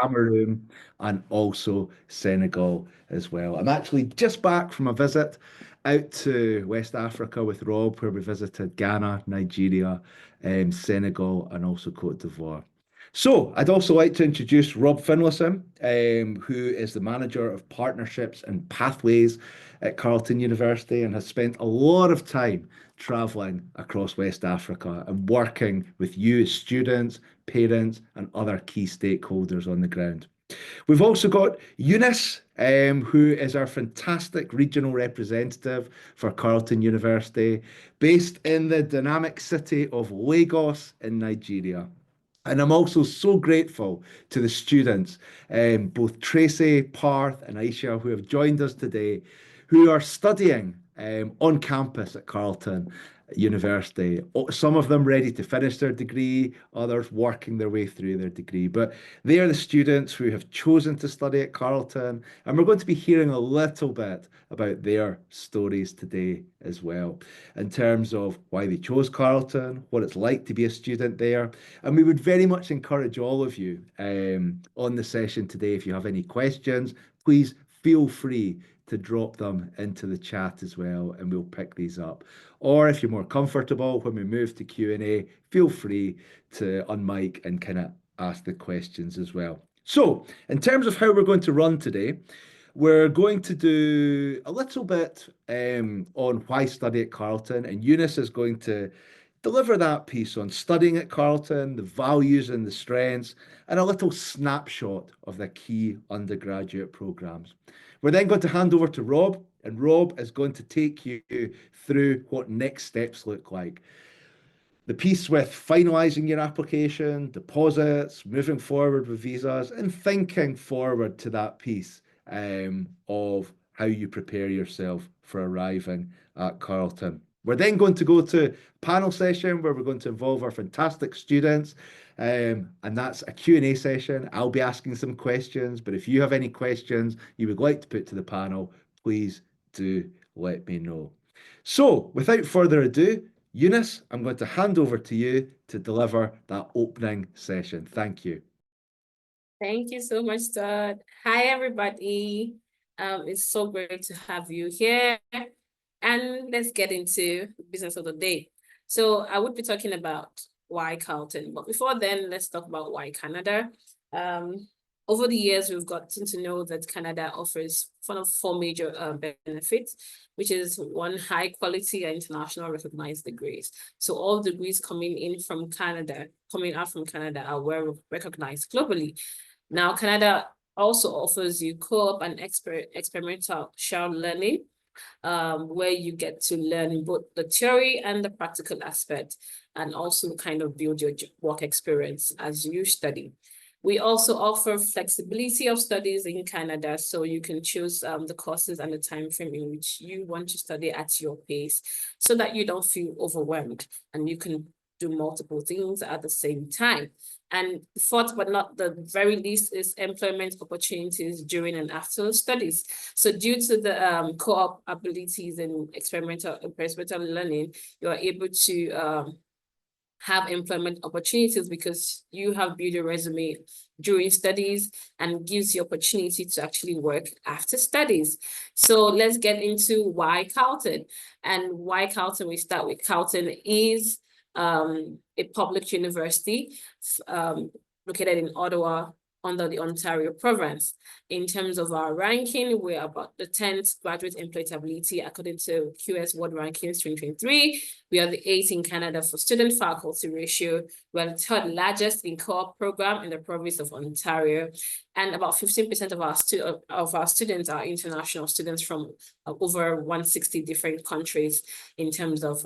Cameroon, and also Senegal as well. I'm actually just back from a visit out to West Africa with Rob, where we visited Ghana, Nigeria, Senegal, and also Cote d'Ivoire. So, I'd also like to introduce Rob Finlayson, who is the manager of partnerships and pathways at Carleton University and has spent a lot of time traveling across West Africa and working with you as students, parents, and other key stakeholders on the ground. We've also got Eunice, who is our fantastic regional representative for Carleton University, based in the dynamic city of Lagos in Nigeria. And I'm also so grateful to the students, both Tracy, Parth, and Aisha, who have joined us today, who are studying on campus at Carleton University. Some of them ready to finish their degree, others working their way through their degree. But they are the students who have chosen to study at Carleton, and we're going to be hearing a little bit about their stories today as well, in terms of why they chose Carleton, what it's like to be a student there. And we would very much encourage all of you on the session today, if you have any questions, please feel free to drop them into the chat as well, and we'll pick these up. Or if you're more comfortable, when we move to Q&A, feel free to unmic and kind of ask the questions as well. So, in terms of how we're going to run today, we're going to do a little bit on why study at Carleton, and Eunice is going to deliver that piece on studying at Carleton, the values and the strengths, and a little snapshot of the key undergraduate programs. We're then going to hand over to Rob, and Rob is going to take you through what next steps look like. The piece with finalising your application, deposits, moving forward with visas, and thinking forward to that piece of how you prepare yourself for arriving at Carleton. We're then going to go to panel session where we're going to involve our fantastic students, and that's a Q&A session. I'll be asking some questions, but if you have any questions you would like to put to the panel, please do let me know. So, without further ado, Eunice, I'm going to hand over to you to deliver that opening session. Thank you. Thank you so much, Todd. Hi, everybody. It's so great to have you here. And let's get into the business of the day. So I would be talking about why Carleton, but before then, let's talk about why Canada. Over the years, we've gotten to know that Canada offers one of four major benefits, which is one, high quality and international recognized degrees. So all degrees coming out from Canada are well recognized globally. Now, Canada also offers you co-op and experimental learning, where you get to learn both the theory and the practical aspect, and also kind of build your work experience as you study. We also offer flexibility of studies in Canada, so you can choose the courses and the time frame in which you want to study at your pace, so that you don't feel overwhelmed and you can do multiple things at the same time. And fourth, but not the very least, is employment opportunities during and after studies. So due to the co-op abilities and experimental learning, you are able to have employment opportunities because you have built a resume during studies and gives you opportunity to actually work after studies. So let's get into why Carleton. And why Carleton, we start with Carleton is a public university located in Ottawa, under the Ontario province. In terms of our ranking, we're about the 10th graduate employability according to QS World Rankings 2023. We are the 8th in Canada for student faculty ratio. We're the third largest in co-op program in the province of Ontario. And about 15% of our students are international students from over 160 different countries in terms of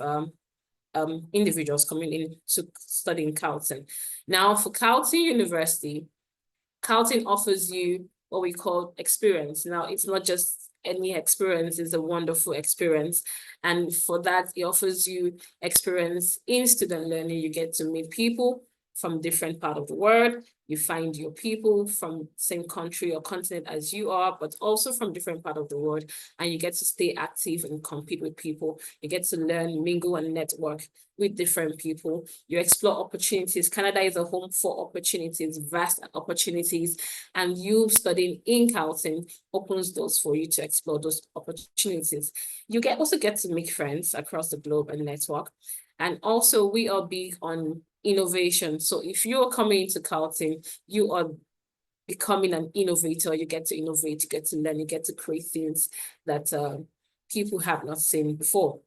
individuals coming in to study in Carleton. Now, for Carleton University, Carleton offers you what we call experience. Now, it's not just any experience, it's a wonderful experience. And for that, it offers you experience in student learning. You get to meet people from different part of the world. You find your people from same country or continent as you are, but also from different part of the world. And you get to stay active and compete with people. You get to learn, mingle, and network with different people. You explore opportunities. Canada is a home for opportunities, vast opportunities. And you studying in Carleton opens doors for you to explore those opportunities. You also get to make friends across the globe and network. And also we are big on innovation. So if you're coming into Carleton, you are becoming an innovator. You get to innovate, you get to learn, you get to create things that people have not seen before.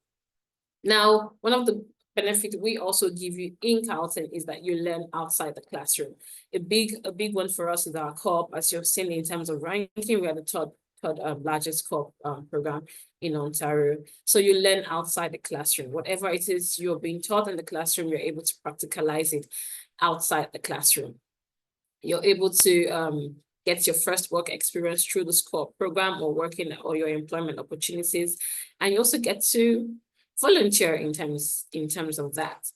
Now, one of the benefits we also give you in Carleton is that you learn outside the classroom. A big one for us is our co-op. As you've seen in terms of ranking, we are the third largest co-op program in Ontario. So you learn outside the classroom. Whatever it is you're being taught in the classroom, you're able to practicalize it outside the classroom. You're able to get your first work experience through the co-op program or working or your employment opportunities. And you also get to volunteer in terms of that.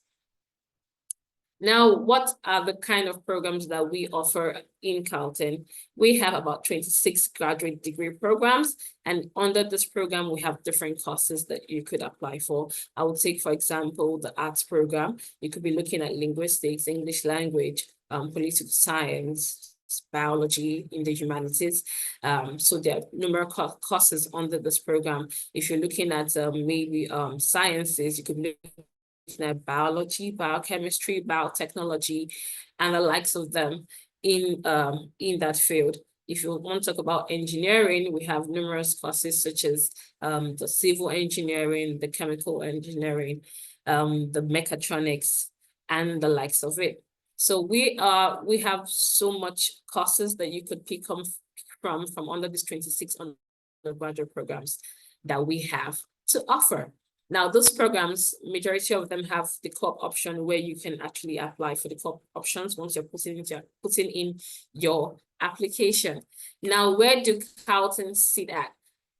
Now, what are the kind of programs that we offer in Carleton? We have about 26 graduate degree programs, and under this program, we have different courses that you could apply for. I would take, for example, the arts program. You could be looking at linguistics, English language, political science, biology, in the humanities. So there are numerous courses under this program. If you're looking at maybe sciences, you could be looking at biology, biochemistry, biotechnology, and the likes of them in that field. If you want to talk about engineering, we have numerous courses such as the civil engineering, the chemical engineering, the mechatronics, and the likes of it. So we have so much courses that you could pick from under these 26 undergraduate programs that we have to offer. Now, those programs, majority of them have the co-op option where you can actually apply for the co-op options once you're putting in your application. Now, where do Carleton sit at?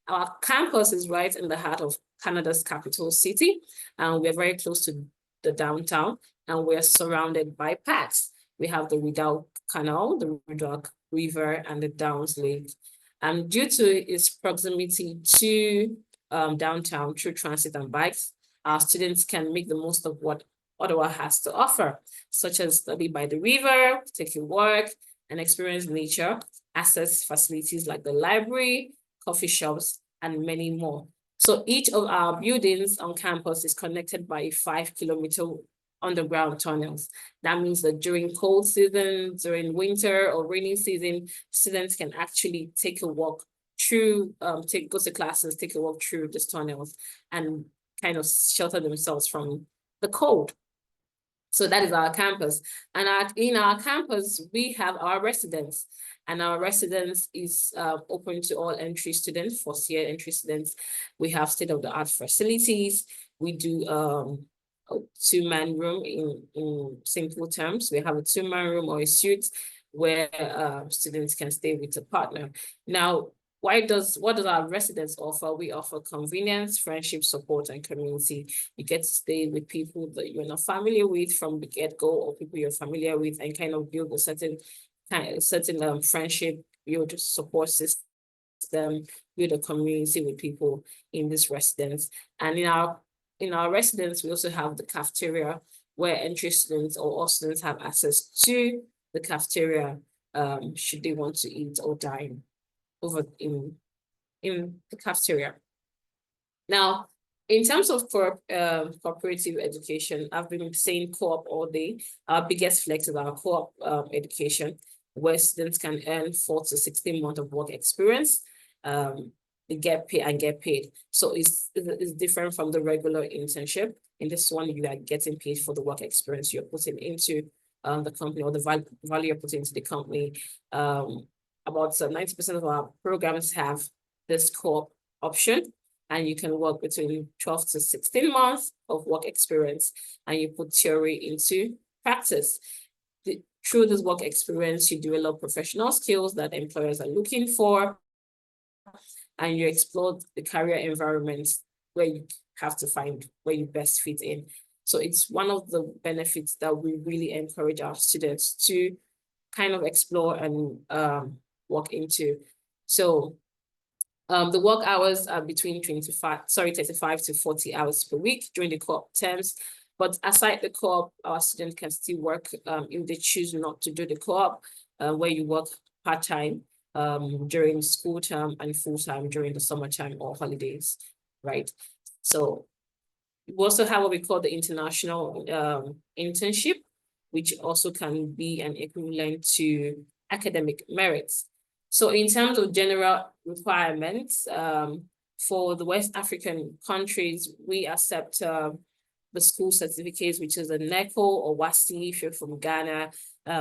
Our campus is right in the heart of Canada's capital city, and we're very close to the downtown, and we're surrounded by parks. We have the Rideau Canal, the Rideau River, and the Downs Lake. And due to its proximity to downtown through transit and bikes, our students can make the most of what Ottawa has to offer, such as study by the river, take a walk, and experience nature, access facilities like the library, coffee shops, and many more. So each of our buildings on campus is connected by 5-kilometer underground tunnels. That means that during cold season, during winter or rainy season, students can actually take a walk through, go to classes, take a walk through these tunnels and kind of shelter themselves from the cold. So that is our campus. And in our campus, we have our residence. And our residence is open to all entry students, first-year entry students. We have state-of-the-art facilities. We do a two-man room in simple terms. We have a two-man room or a suite where students can stay with a partner. Now, what does our residence offer? We offer convenience, friendship, support, and community. You get to stay with people that you're not familiar with from the get-go, or people you're familiar with, and kind of build a certain friendship, build a support system, build a community with people in this residence. And in our residence, we also have the cafeteria where entry students or all students have access to the cafeteria should they want to eat or dine over in the cafeteria. Now, in terms of cooperative education, I've been saying co-op all day. Our biggest flex is our co-op education, where students can earn 4 to 16 months of work experience. They get paid. So it's different from the regular internship. In this one, you are getting paid for the work experience you're putting into the company, or the value you're putting into the company. About 90% of our programs have this co-op option, and you can work between 12 to 16 months of work experience, and you put theory into practice. Through this work experience, you develop professional skills that employers are looking for, and you explore the career environments where you have to find where you best fit in. So it's one of the benefits that we really encourage our students to kind of explore and walk into. So the work hours are between 35 to 40 hours per week during the co-op terms. But aside the co-op, our students can still work if they choose not to do the co-op, where you work part-time during school term and full-time during the summertime or holidays, right? So we also have what we call the international internship, which also can be an equivalent to academic merits. So in terms of general requirements, for the West African countries, we accept the school certificates, which is a NECO or WASI if you're from Ghana.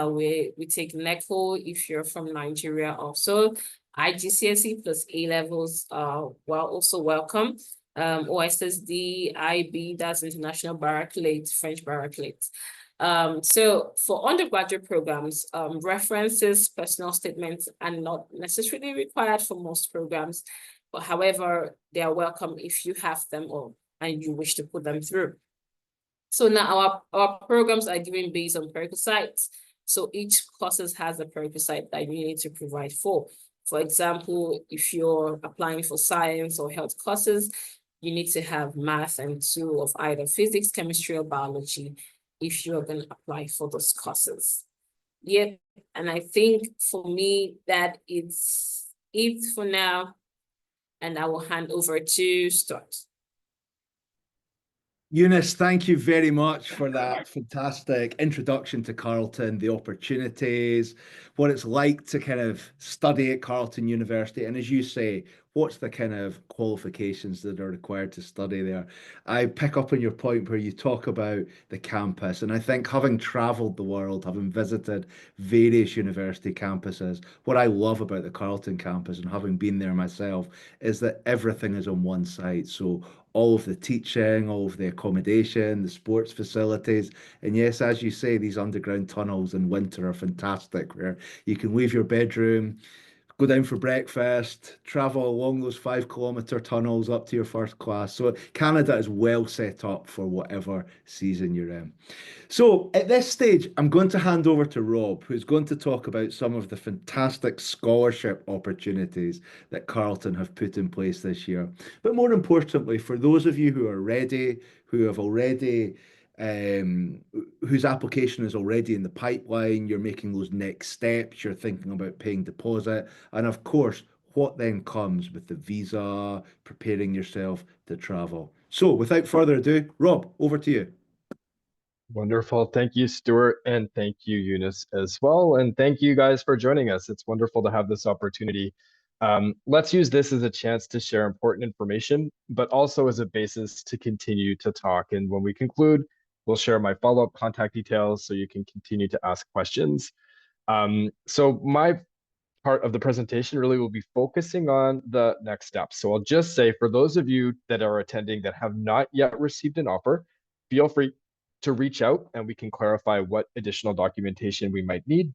We take NECO if you're from Nigeria also. IGCSE plus A levels are also welcome. OSSD, IB, that's International Baccalaureate, French Baccalaureate. So for undergraduate programs, references, personal statements are not necessarily required for most programs, but however, they are welcome if you have them and you wish to put them through. So now our programs are given based on prerequisites. So each courses has a prerequisite that you need to provide for. For example, if you're applying for science or health courses, you need to have math and two of either physics, chemistry, or biology if you're going to apply for those courses. Yep, and I think for me that it's it for now, and I will hand over to Stuart. Eunice, thank you very much for that fantastic introduction to Carleton, the opportunities, what it's like to kind of study at Carleton University. And as you say, what's the kind of qualifications that are required to study there? I pick up on your point where you talk about the campus. And I think having traveled the world, having visited various university campuses, what I love about the Carleton campus and having been there myself is that everything is on one site. So all of the teaching, all of the accommodation, the sports facilities. And yes, as you say, these underground tunnels in winter are fantastic, where you can leave your bedroom, go down for breakfast, travel along those 5 kilometer tunnels up to your first class. So Canada is well set up for whatever season you're in. So at this stage, I'm going to hand over to Rob, who's going to talk about some of the fantastic scholarship opportunities that Carleton have put in place this year. But more importantly, for those of you who are ready, who have already whose application is already in the pipeline, you're making those next steps, you're thinking about paying deposit, and of course, what then comes with the visa, preparing yourself to travel. So without further ado, Rob, over to you. Wonderful. Thank you, Stuart, and thank you, Eunice, as well. And thank you guys for joining us. It's wonderful to have this opportunity. Let's use this as a chance to share important information, but also as a basis to continue to talk. And when we conclude, we'll share my follow-up contact details so you can continue to ask questions. So my part of the presentation really will be focusing on the next steps. So I'll just say for those of you that are attending that have not yet received an offer, feel free to reach out and we can clarify what additional documentation we might need.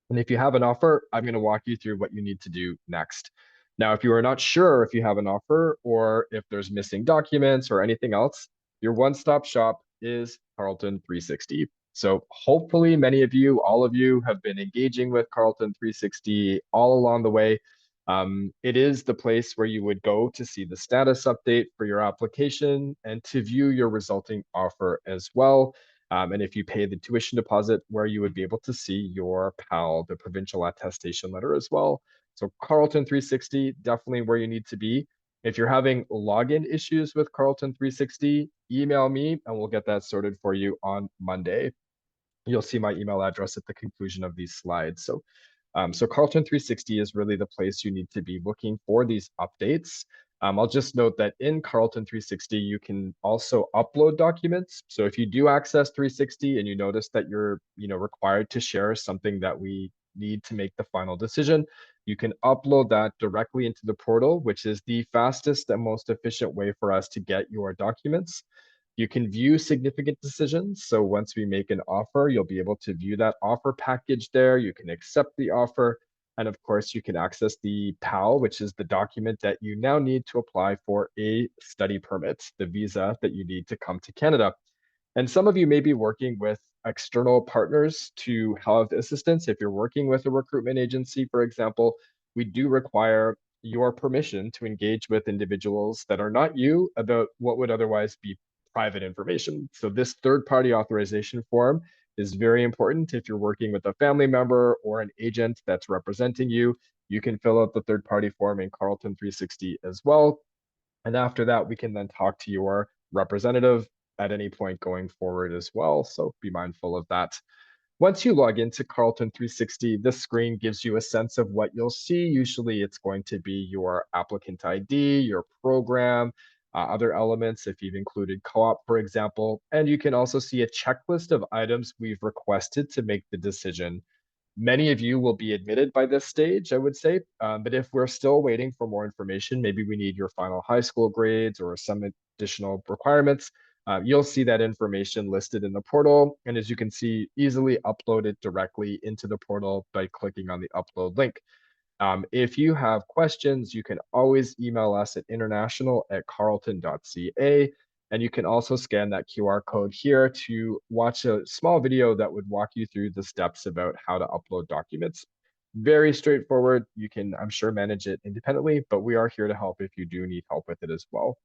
And if you have an offer, I'm going to walk you through what you need to do next. Now, if you are not sure if you have an offer or if there's missing documents or anything else, your one-stop shop is Carleton 360. So hopefully many of you, all of you have been engaging with Carleton 360 all along the way. It is the place where you would go to see the status update for your application and to view your resulting offer as well. And if you pay the tuition deposit, where you would be able to see your PAL, the provincial attestation letter as well. So Carleton 360, definitely where you need to be. If you're having login issues with Carleton 360, email me and we'll get that sorted for you on Monday. You'll see my email address at the conclusion of these slides. So Carleton 360 is really the place you need to be looking for these updates. I'll just note that in Carleton 360, you can also upload documents. So if you do access 360 and you notice that you're required to share something that we need to make the final decision, you can upload that directly into the portal, which is the fastest and most efficient way for us to get your documents. You can view significant decisions. So once we make an offer, you'll be able to view that offer package there. You can accept the offer. And of course, you can access the PAL, which is the document that you now need to apply for a study permit, the visa that you need to come to Canada. And some of you may be working with external partners to have assistance. If you're working with a recruitment agency, for example, we do require your permission to engage with individuals that are not you about what would otherwise be private information. So this third-party authorization form is very important. If you're working with a family member or an agent that's representing you, you can fill out the third-party form in Carleton 360 as well. And after that, we can then talk to your representative at any point going forward as well. So be mindful of that. Once you log into Carleton 360, this screen gives you a sense of what you'll see. Usually it's going to be your applicant ID, your program, other elements if you've included co-op, for example. And you can also see a checklist of items we've requested to make the decision. Many of you will be admitted by this stage, I would say. But if we're still waiting for more information, maybe we need your final high school grades or some additional requirements, you'll see that information listed in the portal. And as you can see, easily uploaded directly into the portal by clicking on the upload link. If you have questions, you can always email us at international@carleton.ca. And you can also scan that QR code here to watch a small video that would walk you through the steps about how to upload documents. Very straightforward. You can, I'm sure, manage it independently, but we are here to help if you do need help with it as well.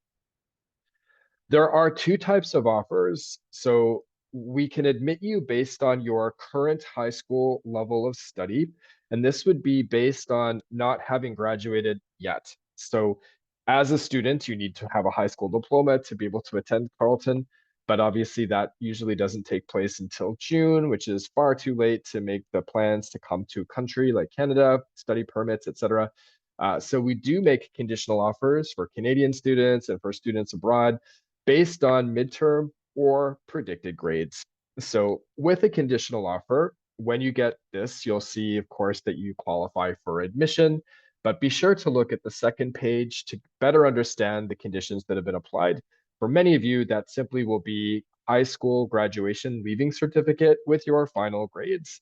There are two types of offers. So we can admit you based on your current high school level of study, and this would be based on not having graduated yet. So as a student, you need to have a high school diploma to be able to attend Carleton, but obviously that usually doesn't take place until June, which is far too late to make the plans to come to a country like Canada, study permits, etc. So we do make conditional offers for Canadian students and for students abroad based on midterm or predicted grades. So with a conditional offer, when you get this, you'll see, of course, that you qualify for admission, but be sure to look at the second page to better understand the conditions that have been applied. For many of you, that simply will be high school graduation leaving certificate with your final grades.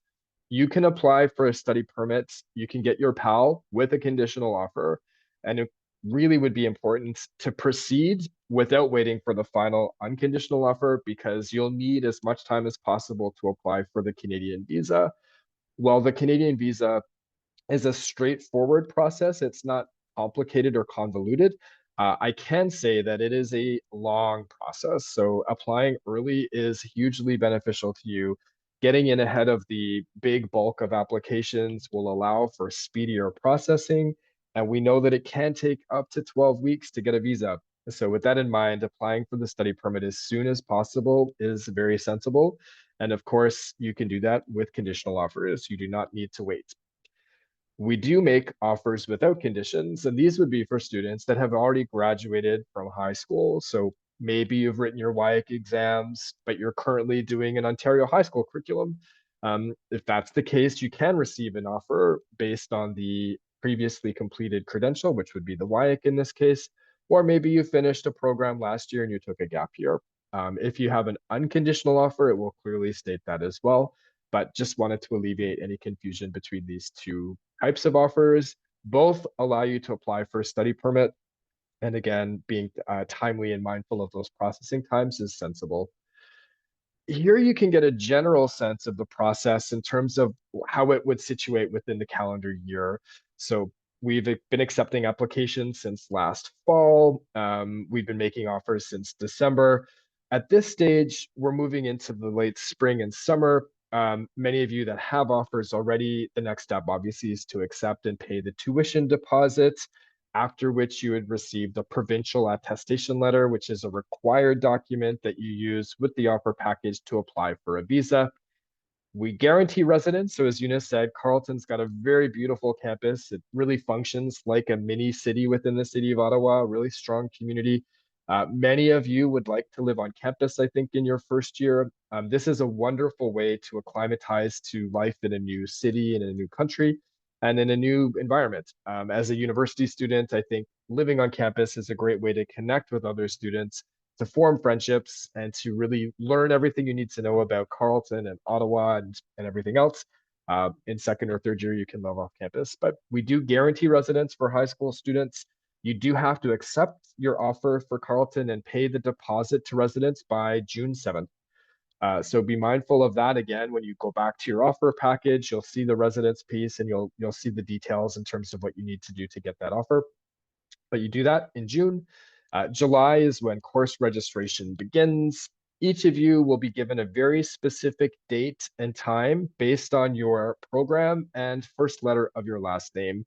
You can apply for a study permit. You can get your PAL with a conditional offer. And it really would be important to proceed without waiting for the final unconditional offer because you'll need as much time as possible to apply for the Canadian visa. While the Canadian visa is a straightforward process, it's not complicated or convoluted. I can say that it is a long process. So applying early is hugely beneficial to you. Getting in ahead of the big bulk of applications will allow for speedier processing. And we know that it can take up to 12 weeks to get a visa. So with that in mind, applying for the study permit as soon as possible is very sensible. And of course, you can do that with conditional offers. You do not need to wait. We do make offers without conditions, and these would be for students that have already graduated from high school. So maybe you've written your WIAC exams, but you're currently doing an Ontario high school curriculum. If that's the case, you can receive an offer based on the previously completed credential, which would be the WIAC in this case, or maybe you finished a program last year and you took a gap year. If you have an unconditional offer, it will clearly state that as well, but just wanted to alleviate any confusion between these two types of offers. Both allow you to apply for a study permit. And again, being timely and mindful of those processing times is sensible. Here you can get a general sense of the process in terms of how it would situate within the calendar year. So we've been accepting applications since last fall. We've been making offers since December. At this stage, we're moving into the late spring and summer. Many of you that have offers already, the next step obviously is to accept and pay the tuition deposit, after which you would receive the provincial attestation letter, which is a required document that you use with the offer package to apply for a visa. We guarantee residence. So as Eunice said, Carleton's got a very beautiful campus. It really functions like a mini city within the city of Ottawa, a really strong community. Many of you would like to live on campus, I think, in your first year. This is a wonderful way to acclimatize to life in a new city, in a new country, and in a new environment. As a university student, I think living on campus is a great way to connect with other students, to form friendships, and to really learn everything you need to know about Carleton and Ottawa and everything else. In second or third year, you can live off campus, but we do guarantee residence for high school students. You do have to accept your offer for Carleton and pay the deposit to residents by June 7th. So be mindful of that. Again, when you go back to your offer package, you'll see the residence piece and you'll see the details in terms of what you need to do to get that offer. But you do that in June. July is when course registration begins. Each of you will be given a very specific date and time based on your program and first letter of your last name,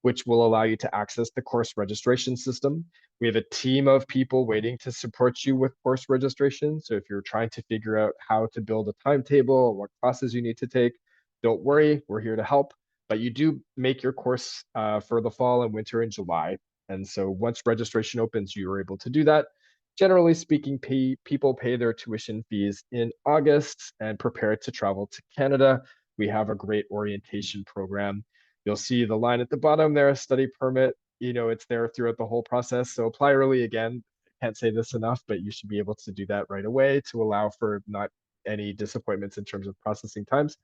which will allow you to access the course registration system. We have a team of people waiting to support you with course registration. So if you're trying to figure out how to build a timetable, what classes you need to take, don't worry, we're here to help. But you do make your course for the fall and winter in July. And so once registration opens, you are able to do that. Generally speaking, people pay their tuition fees in August and prepare to travel to Canada. We have a great orientation program. You'll see the line at the bottom there, study permit. It's there throughout the whole process. So apply early again. Can't say this enough, but you should be able to do that right away to allow for not any disappointments in terms of processing times.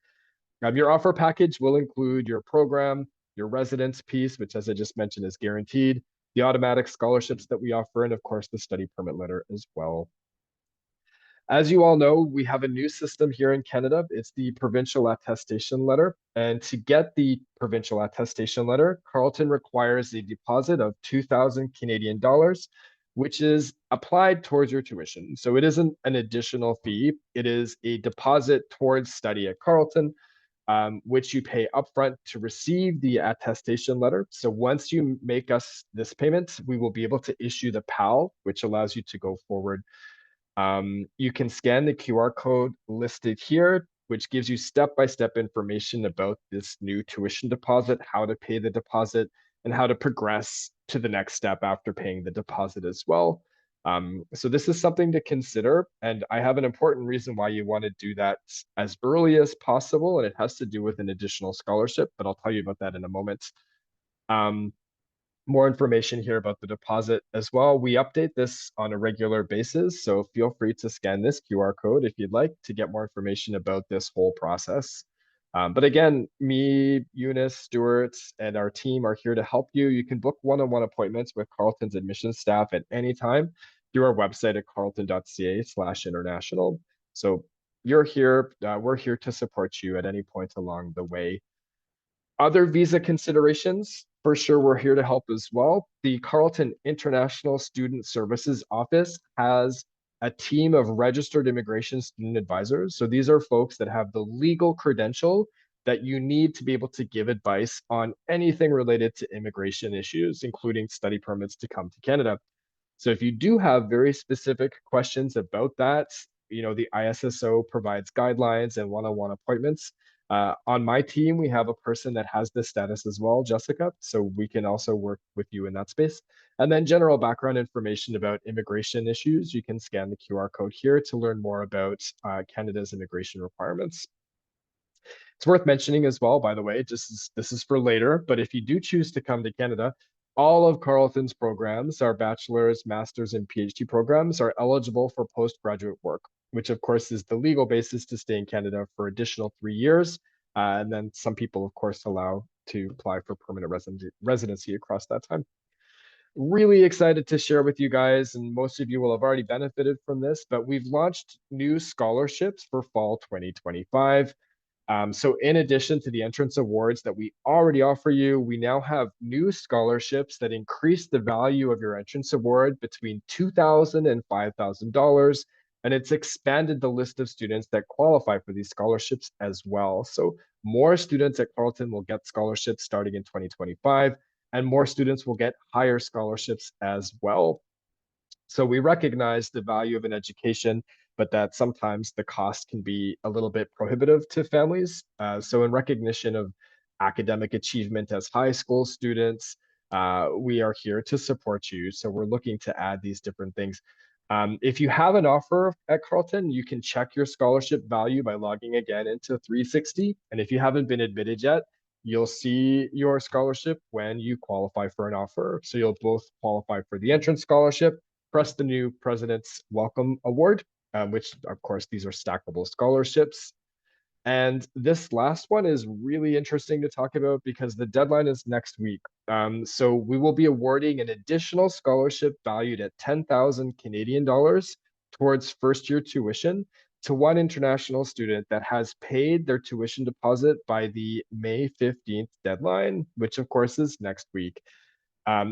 Your offer package will include your program, your residence piece, which as I just mentioned is guaranteed, the automatic scholarships that we offer, and of course the study permit letter as well. As you all know, we have a new system here in Canada. It's the provincial attestation letter. And to get the provincial attestation letter, Carleton requires a deposit of 2,000 Canadian dollars, which is applied towards your tuition. So it isn't an additional fee. It is a deposit towards study at Carleton, which you pay upfront to receive the attestation letter. So once you make us this payment, we will be able to issue the PAL, which allows you to go forward. You can scan the QR code listed here, which gives you step-by-step information about this new tuition deposit, how to pay the deposit, and how to progress to the next step after paying the deposit as well. So this is something to consider, and I have an important reason why you want to do that as early as possible, and it has to do with an additional scholarship, but I'll tell you about that in a moment. More information here about the deposit as well. We update this on a regular basis, so feel free to scan this QR code if you'd like to get more information about this whole process. But again, me, Eunice, Stuart, and our team are here to help you. You can book one-on-one appointments with Carleton's admissions staff at any time through our website at carleton.ca/international. So you're here, we're here to support you at any point along the way. Other visa considerations, for sure, we're here to help as well. The Carleton International Student Services Office has a team of registered immigration student advisors. So these are folks that have the legal credential that you need to be able to give advice on anything related to immigration issues, including study permits to come to Canada. So if you do have very specific questions about that, the ISSO provides guidelines and one-on-one appointments. On my team, we have a person that has this status as well, Jessica, so we can also work with you in that space. And then general background information about immigration issues. You can scan the QR code here to learn more about Canada's immigration requirements. It's worth mentioning as well, by the way, this is for later, but if you do choose to come to Canada, all of Carleton's programs, our bachelor's, master's, and PhD programs are eligible for postgraduate work, which of course is the legal basis to stay in Canada for additional 3 years. And then some people, of course, allow to apply for permanent residency across that time. Really excited to share with you guys, and most of you will have already benefited from this, but we've launched new scholarships for fall 2025. So in addition to the entrance awards that we already offer you, we now have new scholarships that increase the value of your entrance award between $2,000 and $5,000. And it's expanded the list of students that qualify for these scholarships as well. So more students at Carleton will get scholarships starting in 2025, and more students will get higher scholarships as well. So we recognize the value of an education, but that sometimes the cost can be a little bit prohibitive to families. So in recognition of academic achievement as high school students, we are here to support you. So we're looking to add these different things. If you have an offer at Carleton, you can check your scholarship value by logging again into 360. And if you haven't been admitted yet, you'll see your scholarship when you qualify for an offer. So you'll both qualify for the entrance scholarship, plus the new President's Welcome Award, which of course, these are stackable scholarships. And this last one is really interesting to talk about because the deadline is next week. So we will be awarding an additional scholarship valued at 10,000 Canadian dollars towards first year tuition to one international student that has paid their tuition deposit by the May 15th deadline, which of course is next week.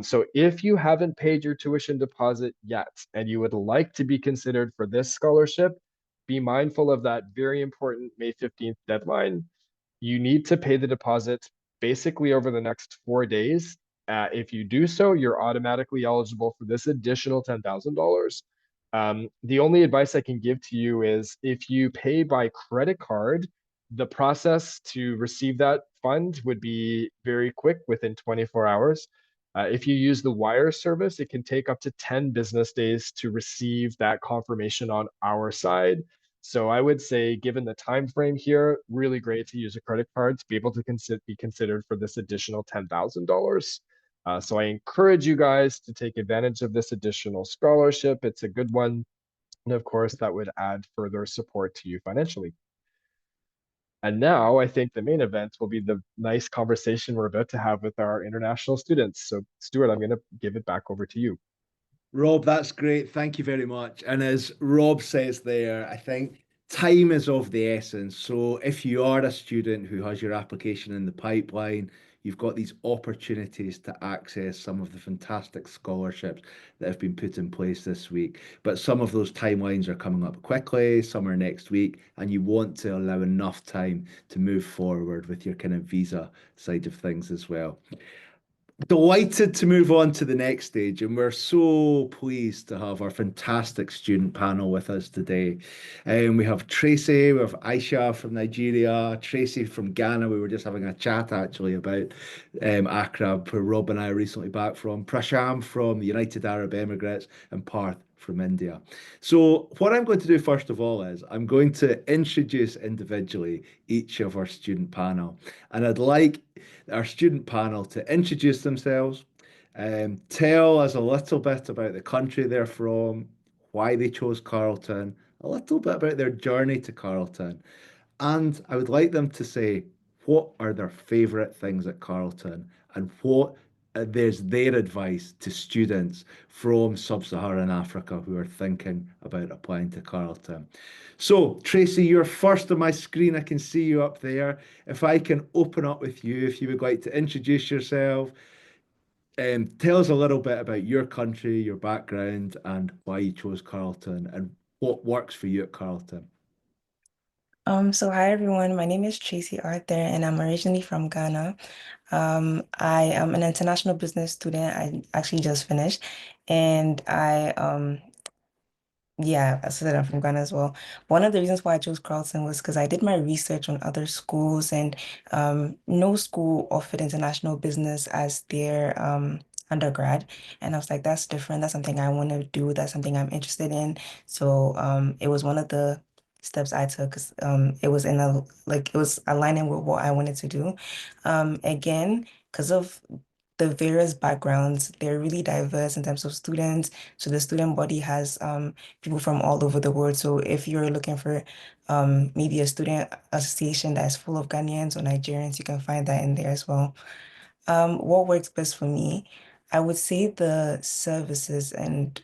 So if you haven't paid your tuition deposit yet and you would like to be considered for this scholarship, be mindful of that very important May 15th deadline. You need to pay the deposit basically over the next 4 days. If you do so, you're automatically eligible for this additional $10,000. The only advice I can give to you is if you pay by credit card, the process to receive that fund would be very quick within 24 hours. If you use the wire service, it can take up to 10 business days to receive that confirmation on our side. So I would say, given the time frame here, really great to use a credit card to be able to be considered for this additional $10,000. So I encourage you guys to take advantage of this additional scholarship. It's a good one. And of course, that would add further support to you financially. And now I think the main event will be the nice conversation we're about to have with our international students. So Stuart, I'm going to give it back over to you. Rob, that's great. Thank you very much. And as Rob says there, I think time is of the essence. So if you are a student who has your application in the pipeline, you've got these opportunities to access some of the fantastic scholarships that have been put in place this week. But some of those timelines are coming up quickly, some are next week, and you want to allow enough time to move forward with your kind of visa side of things as well. Delighted to move on to the next stage, and we're so pleased to have our fantastic student panel with us today. We have Tracy, we have Aisha from Nigeria, Tracy from Ghana. We were just having a chat actually about Accra, where Rob and I are recently back from, Prasham from the United Arab Emirates, and Parth from India. So what I'm going to do first of all is I'm going to introduce individually each of our student panel, and I'd like our student panel to introduce themselves, tell us a little bit about the country they're from, why they chose Carleton, a little bit about their journey to Carleton, and I would like them to say what are their favourite things at Carleton and what there's their advice to students from sub-Saharan Africa who are thinking about applying to Carleton. So, Tracy, you're first on my screen. I can see you up there. If I can open up with you, if you would like to introduce yourself, tell us a little bit about your country, your background, and why you chose Carleton and what works for you at Carleton. So hi everyone, my name is Tracy Arthur and I'm originally from Ghana. I am an international business student. I actually just finished and yeah, I said I'm from Ghana as well. One of the reasons why I chose Carleton was because I did my research on other schools and no school offered international business as their undergrad. And I was like, that's different. That's something I want to do. That's something I'm interested in. So it was one of the steps I took 'cause it was in a it was aligning with what I wanted to do. Again, because of the various backgrounds, they're really diverse in terms of students. So the student body has people from all over the world. So if you're looking for maybe a student association that's full of Ghanaians or Nigerians, you can find that in there as well. What works best for me? I would say the services and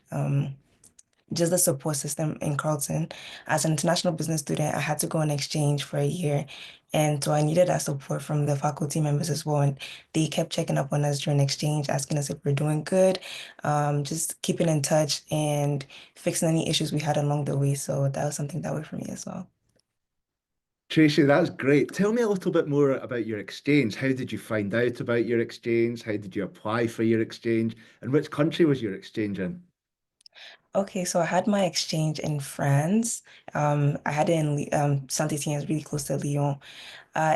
just the support system in Carleton. As an international business student, I had to go on exchange for a year. And so I needed that support from the faculty members as well. And they kept checking up on us during exchange, asking us if we're doing good, just keeping in touch and fixing any issues we had along the way. So that was something that worked for me as well. Tracy, that's great. Tell me a little bit more about your exchange. How did you find out about your exchange? How did you apply for your exchange? And which country was your exchange in? Okay, so I had my exchange in France. I had it in Saint-Étienne, it's really close to Lyon.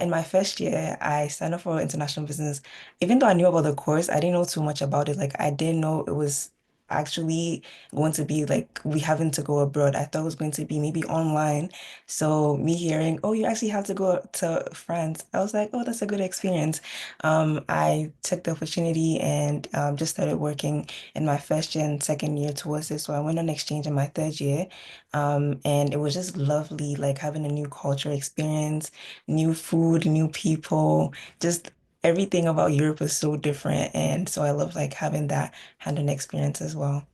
In my first year, I signed up for international business. Even though I knew about the course, I didn't know too much about it. Like, I didn't know it was actually going to be like we having to go abroad. I thought it was going to be maybe online. So me hearing, oh, you actually have to go to France, I was like, oh, that's a good experience. I took the opportunity and just started working in my first year and second year towards it. So I went on exchange in my third year. And it was just lovely, like having a new culture experience, new food, new people, just everything about Europe is so different. And so I love like having that hand-on experience as well.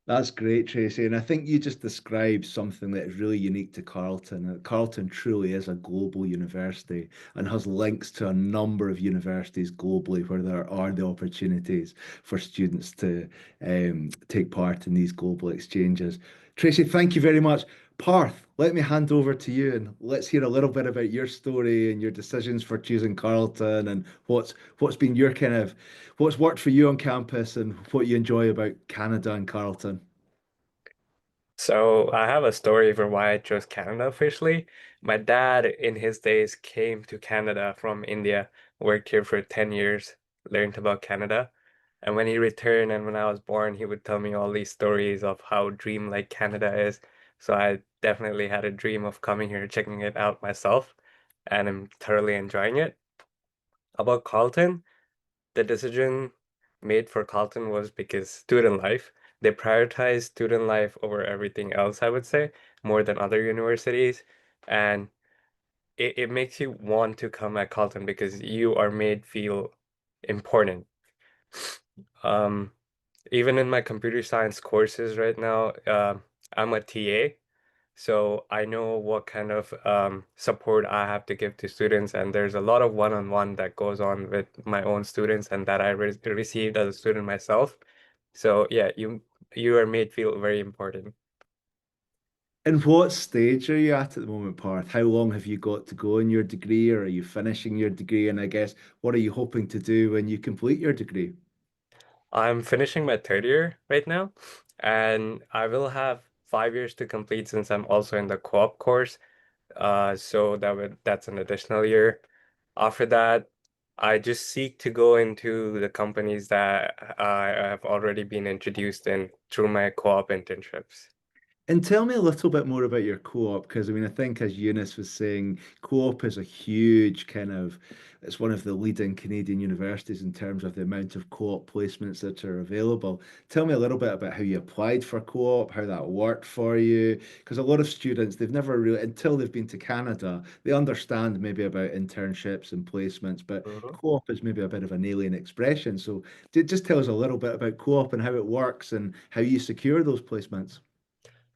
That's great, Tracy. And I think you just described something that is really unique to Carleton. Carleton truly is a global university and has links to a number of universities globally where there are the opportunities for students to take part in these global exchanges. Tracy, thank you very much. Parth, let me hand over to you and let's hear a little bit about your story and your decisions for choosing Carleton and what's been your kind of what's worked for you on campus and what you enjoy about Canada and Carleton. So I have a story for why I chose Canada officially. My dad, in his days, came to Canada from India, worked here for 10 years, learned about Canada. And when he returned and when I was born, he would tell me all these stories of how dream-like Canada is. So I definitely had a dream of coming here, checking it out myself, and I'm thoroughly enjoying it. About Carleton, the decision made for Carleton was because student life. They prioritize student life over everything else, I would say, more than other universities. And it makes you want to come at Carleton because you are made feel important. Um, Even in my computer science courses right now, I'm a TA. So I know what kind of support I have to give to students, and there's a lot of one-on-one that goes on with my own students and that I received as a student myself. So yeah, you are made feel very important. And what stage are you at the moment, Parth? How long have you got to go in your degree, or are you finishing your degree? And I guess what are you hoping to do when you complete your degree? I'm finishing my third year right now, and I will have 5 years to complete since I'm also in the co-op course. So that's an additional year. After that, I just seek to go into the companies that I have already been introduced in through my co-op internships. And tell me a little bit more about your co-op, because I mean, I think as Eunice was saying, co-op is a huge kind of, it's one of the leading Canadian universities in terms of the amount of co-op placements that are available. Tell me a little bit about how you applied for co-op, how that worked for you, because a lot of students, they've never really, until they've been to Canada, they understand maybe about internships and placements, but Mhm. co-op is maybe a bit of an alien expression. So just tell us a little bit about co-op and how it works and how you secure those placements.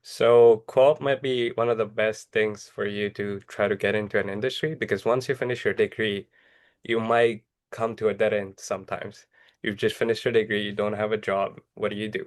So co-op might be one of the best things for you to try to get into an industry because once you finish your degree, you might come to a dead end sometimes. You've just finished your degree, you don't have a job. What do you do?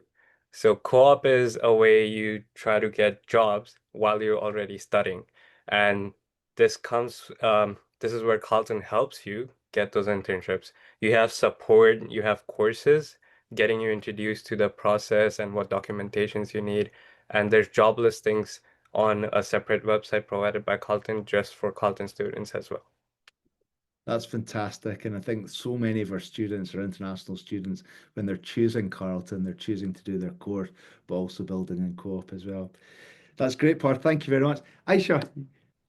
So co-op is a way you try to get jobs while you're already studying. And this is where Carleton helps you get those internships. You have support, you have courses getting you introduced to the process and what documentations you need. And there's job listings on a separate website provided by Carleton just for Carleton students as well. That's fantastic. And I think so many of our students are international students. When they're choosing Carleton, they're choosing to do their course, but also building in co-op as well. That's great, Parth. Thank you very much. Aisha,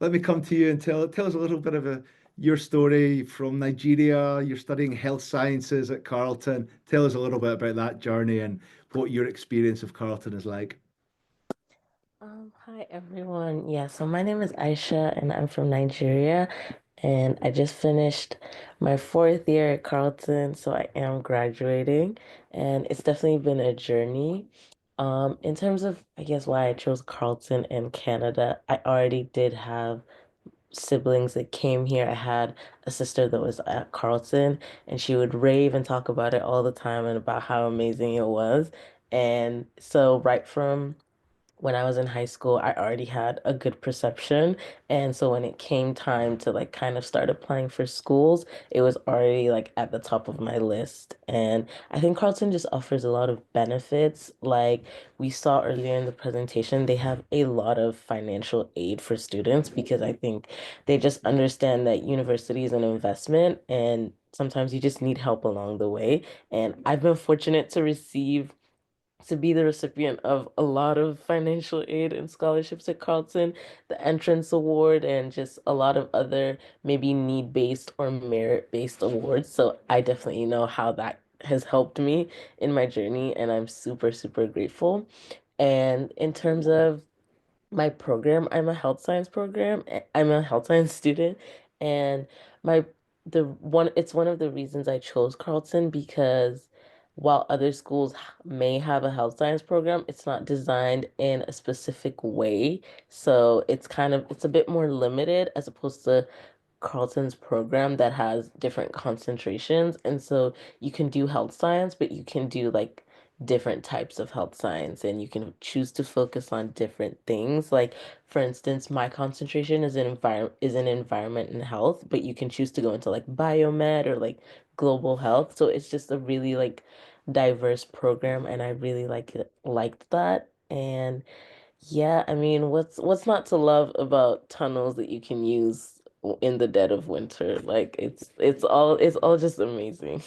let me come to you and tell us a little bit of your story from Nigeria. You're studying health sciences at Carleton. Tell us a little bit about that journey and what your experience of Carleton is like. Hi everyone. Yeah, so my name is Aisha and I'm from Nigeria and I just finished my fourth year at Carleton, so I am graduating and it's definitely been a journey. In terms of, I guess, why I chose Carleton and Canada, I already did have siblings that came here. I had a sister that was at Carleton and she would rave and talk about it all the time and about how amazing it was. And so right from when I was in high school, I already had a good perception. And so when it came time to like kind of start applying for schools, it was already like at the top of my list. And I think Carleton just offers a lot of benefits. Like we saw earlier in the presentation, they have a lot of financial aid for students because I think they just understand that university is an investment and sometimes you just need help along the way. And I've been fortunate to be the recipient of a lot of financial aid and scholarships at Carleton, the entrance award, and just a lot of other maybe need-based or merit-based awards. So I definitely know how that has helped me in my journey, and I'm super, super grateful. And in terms of my program, I'm a health science student, and my the one it's one of the reasons I chose Carleton because while other schools may have a health science program, it's not designed in a specific way. So it's a bit more limited as opposed to Carleton's program that has different concentrations. And so you can do health science, but you can do like different types of health science and you can choose to focus on different things. Like for instance, my concentration is in environment and health, but you can choose to go into like biomed or like global health. So it's just a really like diverse program and I really liked that. And yeah, I mean, what's not to love about tunnels that you can use in the dead of winter? Like it's all just amazing.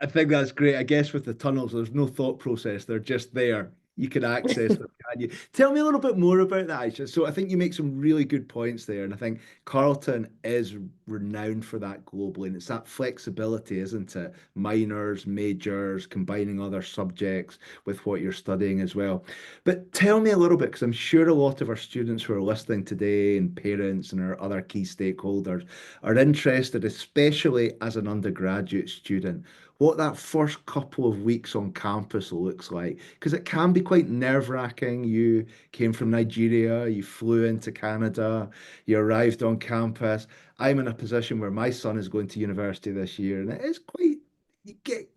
I think that's great. I guess with the tunnels, there's no thought process. They're just there. You can access them, can you? Tell me a little bit more about that, Aisha. So I think you make some really good points there. And I think Carleton is renowned for that globally. And it's that flexibility, isn't it? Minors, majors, combining other subjects with what you're studying as well. But tell me a little bit, because I'm sure a lot of our students who are listening today and parents and our other key stakeholders are interested, especially as an undergraduate student, what that first couple of weeks on campus looks like. Because it can be quite nerve-wracking. You came from Nigeria, you flew into Canada, you arrived on campus. I'm in a position where my son is going to university this year, and it is quite, you get,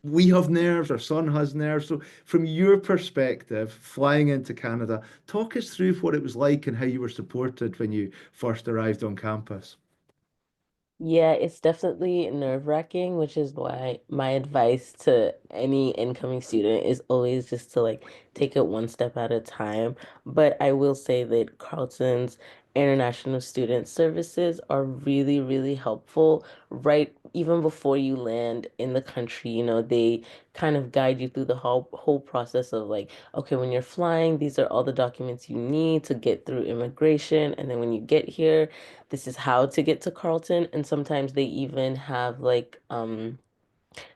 we have nerves, our son has nerves. So, from your perspective, flying into Canada, talk us through what it was like and how you were supported when you first arrived on campus. Yeah, it's definitely nerve-wracking, which is why my advice to any incoming student is always just to like take it one step at a time. But I will say that Carleton's international student services are really, really helpful right even before you land in the country. You know, they kind of guide you through the whole process of like, okay, when you're flying, these are all the documents you need to get through immigration. And then when you get here, this is how to get to Carleton. And sometimes they even have like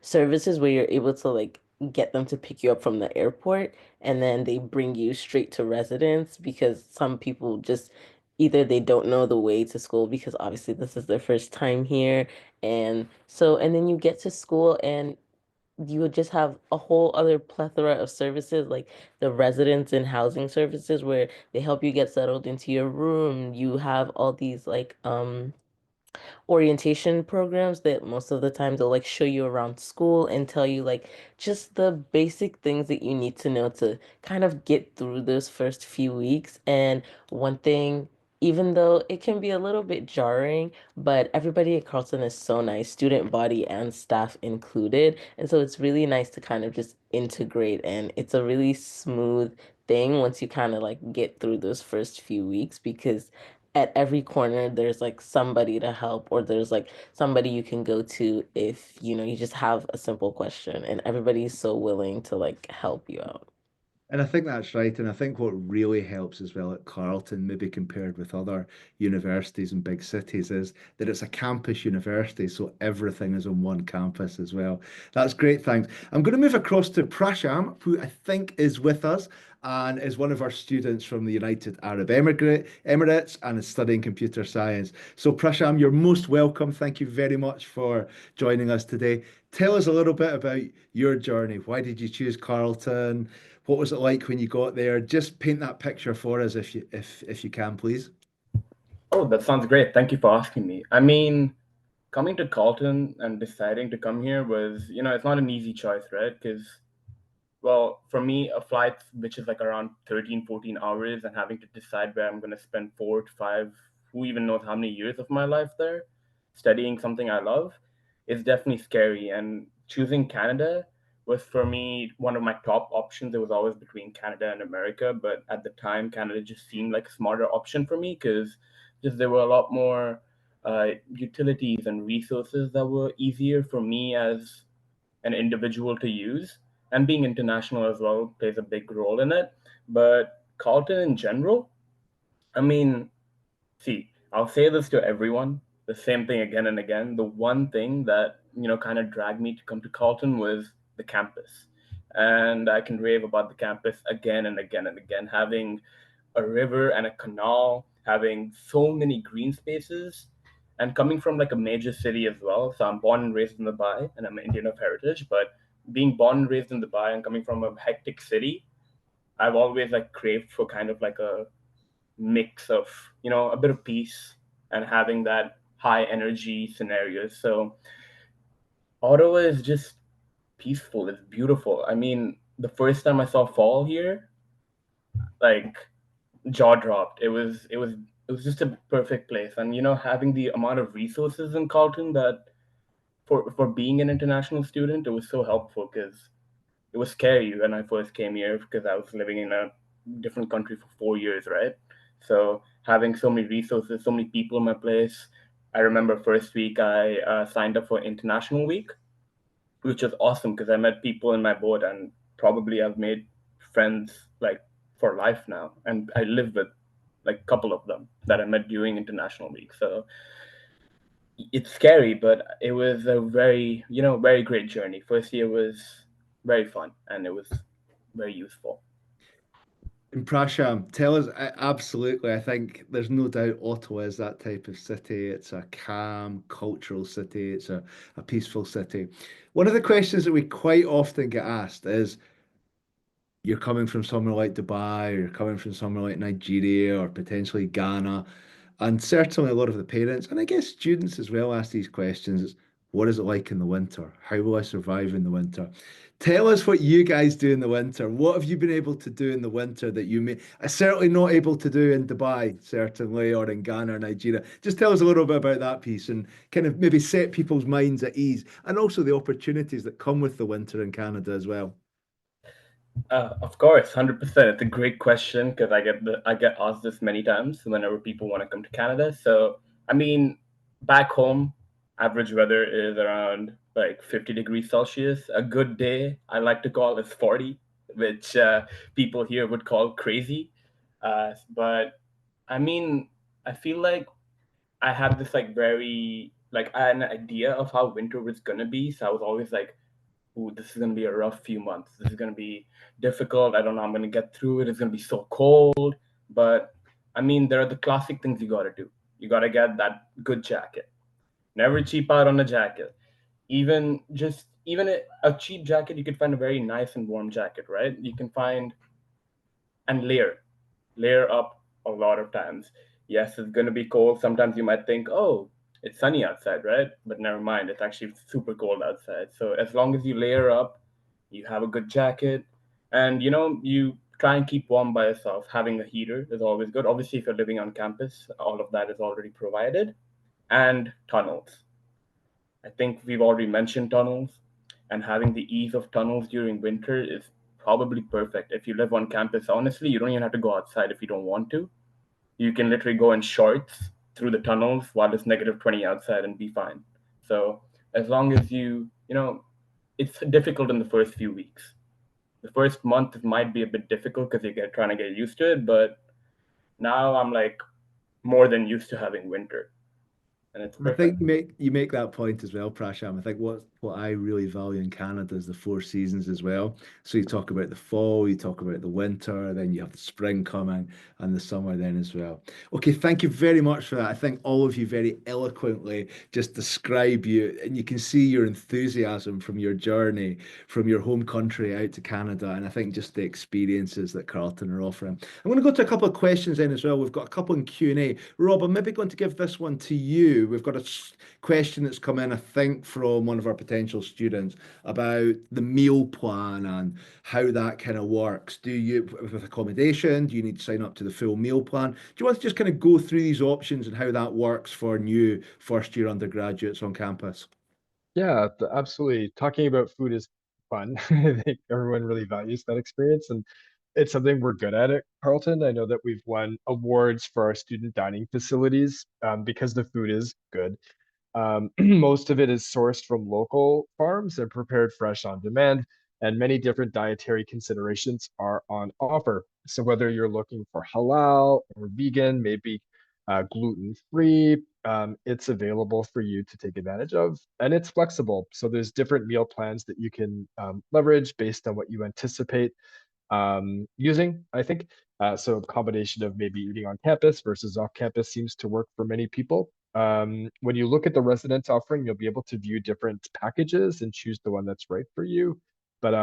services where you're able to like get them to pick you up from the airport and then they bring you straight to residence because some people just either they don't know the way to school because obviously this is their first time here. And then you get to school and you would just have a whole other plethora of services like the residence and housing services where they help you get settled into your room. You have all these orientation programs that most of the time they'll like show you around school and tell you like just the basic things that you need to know to kind of get through those first few weeks. And one thing, even though it can be a little bit jarring, but everybody at Carleton is so nice, student body and staff included. And so it's really nice to kind of just integrate and it's a really smooth thing once you kind of like get through those first few weeks because at every corner there's like somebody to help or there's like somebody you can go to if you know you just have a simple question and everybody's so willing to like help you out. And I think that's right. And I think what really helps as well at Carleton, maybe compared with other universities in big cities, is that it's a campus university. So everything is on one campus as well. That's great. Thanks. I'm going to move across to Prasham, who I think is with us and is one of our students from the United Arab Emirates and is studying computer science. So, Prasham, you're most welcome. Thank you very much for joining us today. Tell us a little bit about your journey. Why did you choose Carleton? What was it like when you got there? Just paint that picture for us if you can, please. Oh, that sounds great. Thank you for asking me. I mean, coming to Carleton and deciding to come here was, it's not an easy choice, right? Because, well, for me, a flight which is like around 13, 14 hours and having to decide where I'm going to spend 4 to 5, who even knows how many years of my life there, studying something I love, is definitely scary. And choosing Canada was for me one of my top options. It was always between Canada and America, but at the time, Canada just seemed like a smarter option for me because just there were a lot more utilities and resources that were easier for me as an individual to use, and being international as well plays a big role in it. But Carlton in general, I mean, see, I'll say this to everyone, the same thing again and again. The one thing that, kind of dragged me to come to Carlton was the campus. And I can rave about the campus again and again and again, having a river and a canal, having so many green spaces. And coming from like a major city as well, so I'm born and raised in Dubai, and I'm Indian of heritage. But being born and raised in Dubai and coming from a hectic city, I've always like craved for kind of like a mix of, a bit of peace and having that high energy scenarios. So Ottawa is just peaceful. It's beautiful. I mean, the first time I saw fall here, like jaw dropped. It was just a perfect place. And having the amount of resources in Carleton, that for being an international student, it was so helpful, because it was scary when I first came here, because I was living in a different country for 4 years, right? So having so many resources, so many people in my place. I remember first week I signed up for International Week, which was awesome because I met people in my boat, and probably I've made friends like for life now. And I live with like a couple of them that I met during International Week. So it's scary, but it was a very, very great journey. First year was very fun, and it was very useful. And Prasham, tell us, absolutely. I think there's no doubt Ottawa is that type of city. It's a calm, cultural city. It's a peaceful city. One of the questions that we quite often get asked is, you're coming from somewhere like Dubai, or you're coming from somewhere like Nigeria, or potentially Ghana. And certainly a lot of the parents, and I guess students as well, ask these questions. It's, what is it like in the winter? How will I survive in the winter? Tell us what you guys do in the winter. What have you been able to do in the winter that you may certainly not able to do in Dubai, certainly, or in Ghana or Nigeria? Just tell us a little bit about that piece and kind of maybe set people's minds at ease, and also the opportunities that come with the winter in Canada as well. Of course, 100%. It's a great question, because I get asked this many times whenever people want to come to Canada. So, I mean, back home, average weather is around like 50 degrees Celsius. A good day, I like to call, is 40, which people here would call crazy. But I mean, I feel like I had this like very like I had an idea of how winter was gonna be. So I was always like, ooh, this is gonna be a rough few months. This is gonna be difficult. I don't know how I'm gonna get through it. It's gonna be so cold. But I mean, there are the classic things you gotta do. You gotta get that good jacket. Never cheap out on a jacket. Even a cheap jacket, you could find a very nice and warm jacket, right? You can find and layer up a lot of times. Yes, it's going to be cold. Sometimes you might think, oh, it's sunny outside, right? But never mind, it's actually super cold outside. So as long as you layer up, you have a good jacket, and you try and keep warm by yourself. Having a heater is always good. Obviously, if you're living on campus, all of that is already provided. And tunnels. I think we've already mentioned tunnels, and having the ease of tunnels during winter is probably perfect. If you live on campus, honestly, you don't even have to go outside if you don't want to. You can literally go in shorts through the tunnels while it's negative 20 outside and be fine. So as long as it's difficult in the first few weeks. The first month might be a bit difficult because you're trying to get used to it, but now I'm like more than used to having winter, and it's I think perfect. you make that point as well, Prasham. I think what I really value in Canada is the four seasons as well. So you talk about the fall, you talk about the winter, then you have the spring coming and the summer then as well. Okay, thank you very much for that. I think all of you very eloquently just describe you, and you can see your enthusiasm from your journey from your home country out to Canada. And I think just the experiences that Carleton are offering. I'm going to go to a couple of questions then as well. We've got a couple in Q&A. Rob, I'm maybe going to give this one to you. We've got a question that's come in, I think, from one of our potential students about the meal plan and how that kind of works. Do you, with accommodation, do you need to sign up to the full meal plan? Do you want to just kind of go through these options and how that works for new first year undergraduates on campus? Yeah, absolutely. Talking about food is fun. I think everyone really values that experience, and it's something we're good at Carleton. I know that we've won awards for our student dining facilities because the food is good. Most of it is sourced from local farms and prepared fresh on demand, and many different dietary considerations are on offer. So whether you're looking for halal or vegan, maybe gluten-free, it's available for you to take advantage of, and it's flexible. So there's different meal plans that you can leverage based on what you anticipate using, I think. So a combination of maybe eating on campus versus off campus seems to work for many people. When you look at the residence offering, you'll be able to view different packages and choose the one that's right for you. But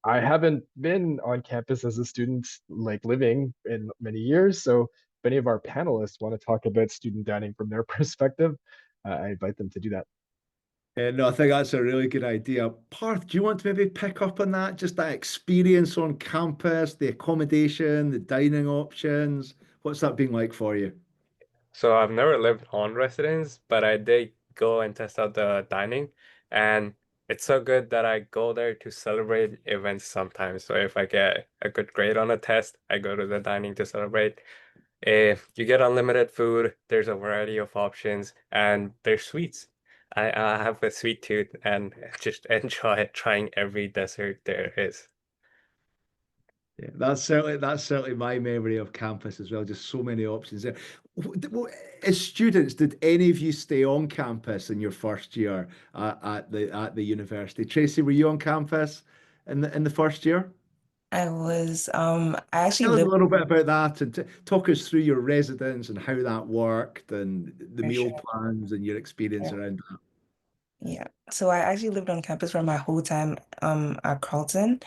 I haven't been on campus as a student, like living in many years. So if any of our panelists want to talk about student dining from their perspective, I invite them to do that. No, I think that's a really good idea. Parth, do you want to maybe pick up on that? Just that experience on campus, the accommodation, the dining options. What's that been like for you? So I've never lived on residence, but I did go and test out the dining, and it's so good that I go there to celebrate events sometimes. So if I get a good grade on a test, I go to the dining to celebrate. If you get unlimited food, there's a variety of options, and there's sweets. I have a sweet tooth and just enjoy trying every dessert there is. Yeah, that's certainly my memory of campus as well. Just so many options there. As students, did any of you stay on campus in your first year at the university? Tracy, were you on campus in the first year? I actually Tell us a lived little bit about that and talk us through your residence and how that worked and the for meal sure. plans and your experience Yeah. around that. Yeah. So I actually lived on campus for my whole time at Carleton.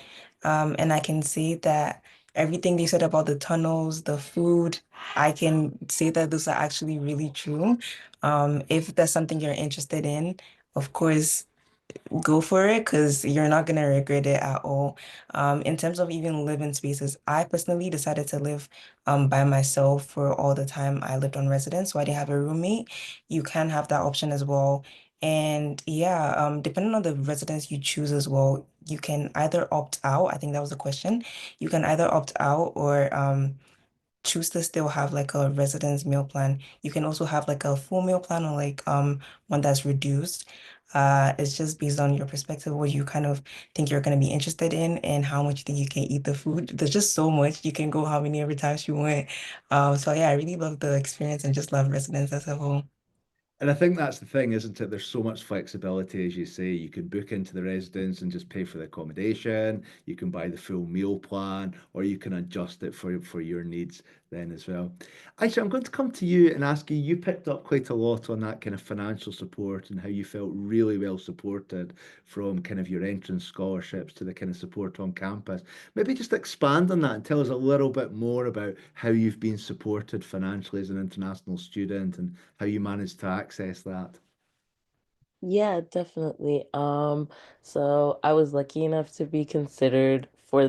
And I can say that everything they said about the tunnels, the food, I can say that those are actually really true. If that's something you're interested in, of course, go for it because you're not gonna regret it at all. In terms of even living spaces, I personally decided to live by myself for all the time I lived on residence, so I didn't have a roommate. You can have that option as well. And yeah, depending on the residence you choose as well, you can either opt out. I think that was the question. You can either opt out or choose to still have like a residence meal plan. You can also have like a full meal plan or like one that's reduced. It's just based on your perspective, what you kind of think you're going to be interested in and how much you think you can eat the food. There's just so much. You can go how many every times you want. So yeah, I really love the experience and just love residence as a whole. And I think that's the thing, isn't it? There's so much flexibility, as you say. You can book into the residence and just pay for the accommodation. You can buy the full meal plan, or you can adjust it for your needs then as well. Actually, I'm going to come to you and ask you. You picked up quite a lot on that kind of financial support and how you felt really well supported from kind of your entrance scholarships to the kind of support on campus. Maybe just expand on that and tell us a little bit more about how you've been supported financially as an international student and how you managed to access that. Yeah, definitely. So I was lucky enough to be considered for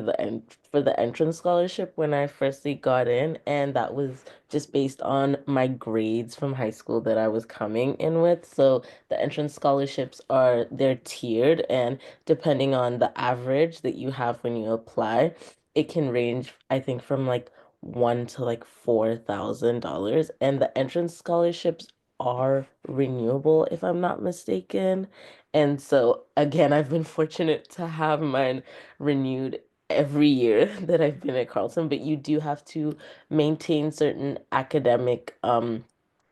for the entrance scholarship when I firstly got in, and that was just based on my grades from high school that I was coming in with. So the entrance scholarships they're tiered, and depending on the average that you have when you apply, it can range, I think, from like one to like $4,000. And the entrance scholarships are renewable, if I'm not mistaken. And so, again, I've been fortunate to have mine renewed every year that I've been at Carleton, but you do have to maintain certain academic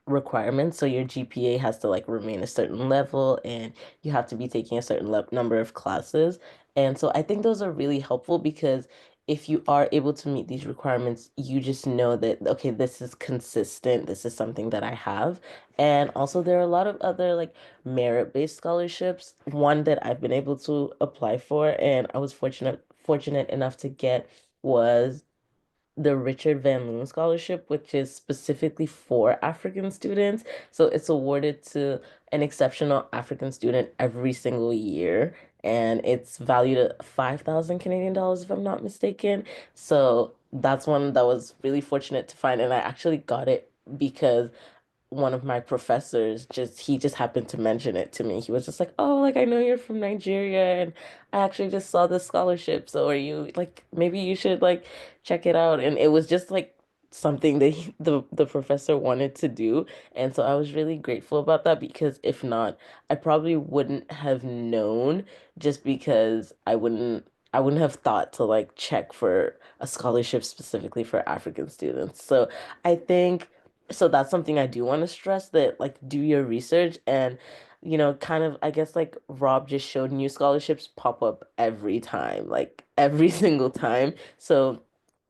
requirements. So your GPA has to like remain a certain level and you have to be taking a certain number of classes. And so I think those are really helpful because if you are able to meet these requirements, you just know that, okay, this is consistent. This is something that I have. And also there are a lot of other like merit-based scholarships. One that I've been able to apply for and I was fortunate enough to get was the Richard Van Loon Scholarship, which is specifically for African students. So it's awarded to an exceptional African student every single year. And it's valued at 5,000 Canadian dollars, if I'm not mistaken. So that's one that was really fortunate to find. And I actually got it because one of my professors he just happened to mention it to me. He was just like, "Oh, like I know you're from Nigeria and I actually just saw this scholarship. So are you like maybe you should like check it out." And it was just like something that the professor wanted to do. And so I was really grateful about that because if not, I probably wouldn't have known just because I wouldn't have thought to like check for a scholarship specifically for African students. So I think so that's something I do want to stress that like do your research and kind of I guess like Rob just showed new scholarships pop up every time, like every single time. So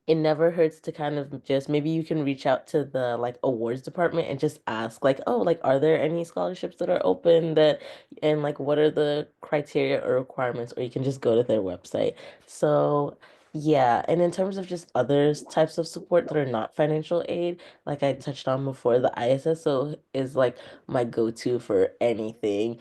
it never hurts to kind of just maybe you can reach out to the like awards department and just ask like, oh, like are there any scholarships that are open that and like what are the criteria or requirements, or you can just go to their website. So yeah, and in terms of just other types of support that are not financial aid, like I touched on before, the ISSO is like my go-to for anything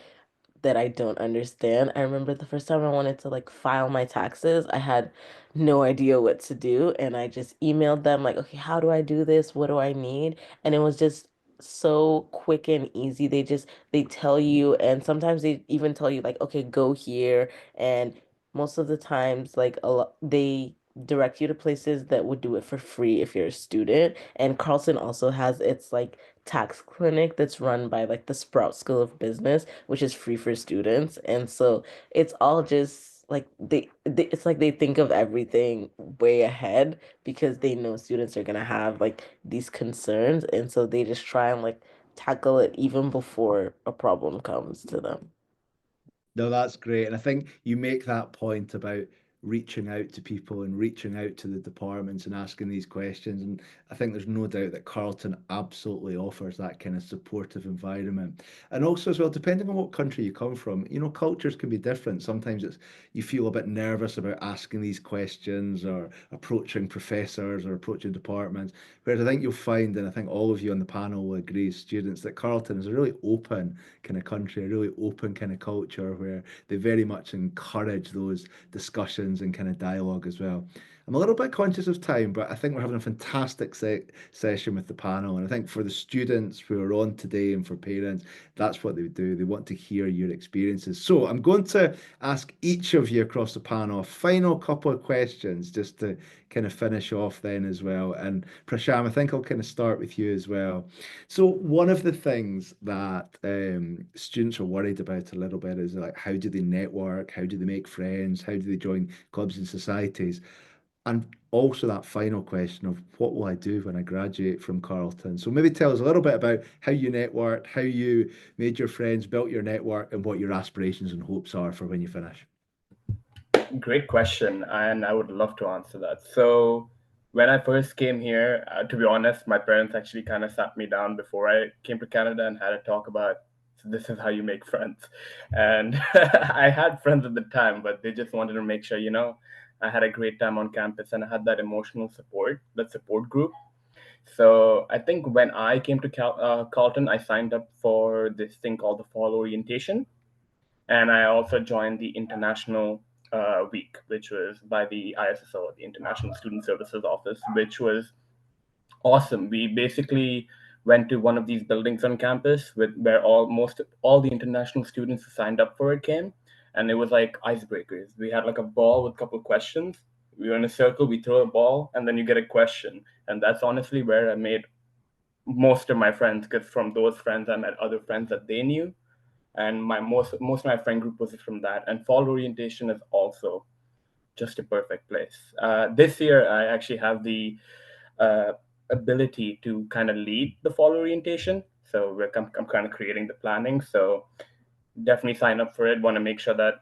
that I don't understand. I remember the first time I wanted to like file my taxes, I had no idea what to do. And I just emailed them, like, okay, how do I do this? What do I need? And it was just so quick and easy. They tell you, and sometimes they even tell you, like, okay, go here. And most of the times, like, they direct you to places that would do it for free if you're a student. And Carlton also has its like tax clinic that's run by like the Sprout School of Business, which is free for students. And so it's all just like it's like they think of everything way ahead because they know students are gonna have like these concerns, and so they just try and like tackle it even before a problem comes to them. No, that's great. And I think you make that point about reaching out to people and reaching out to the departments and asking these questions. And I think there's no doubt that Carleton absolutely offers that kind of supportive environment. And also as well, depending on what country you come from, cultures can be different. Sometimes you feel a bit nervous about asking these questions or approaching professors or approaching departments. Whereas I think you'll find, and I think all of you on the panel will agree, students, that Carleton is a really open kind of country, a really open kind of culture where they very much encourage those discussions and kind of dialogue as well. I'm a little bit conscious of time, but I think we're having a fantastic session with the panel. And I think for the students who are on today and for parents, that's what they do. They want to hear your experiences. So I'm going to ask each of you across the panel a final couple of questions just to kind of finish off then as well. And Prasham, I think I'll kind of start with you as well. So one of the things that students are worried about a little bit is like, how do they network? How do they make friends? How do they join clubs and societies? And also that final question of what will I do when I graduate from Carleton? So maybe tell us a little bit about how you networked, how you made your friends, built your network, and what your aspirations and hopes are for when you finish. Great question, and I would love to answer that. So, when I first came here, to be honest, my parents actually kind of sat me down before I came to Canada and had a talk about, so this is how you make friends. And I had friends at the time, but they just wanted to make sure, I had a great time on campus and I had that emotional support, that support group. So, I think when I came to Carleton, I signed up for this thing called the fall orientation, and I also joined the International Week, which was by the ISSO, the International Student Services Office, which was awesome. We basically went to one of these buildings on campus where almost all the international students who signed up for it came, and it was like icebreakers. We had like a ball with a couple of questions. We were in a circle, we throw a ball, and then you get a question. And that's honestly where I made most of my friends, because from those friends I met other friends that they knew, and my most of my friend group was from that. And fall orientation is also just a perfect place. This year I actually have the uh, ability to kind of lead the fall orientation, so I'm kind of creating the planning. So definitely sign up for it. Want to make sure that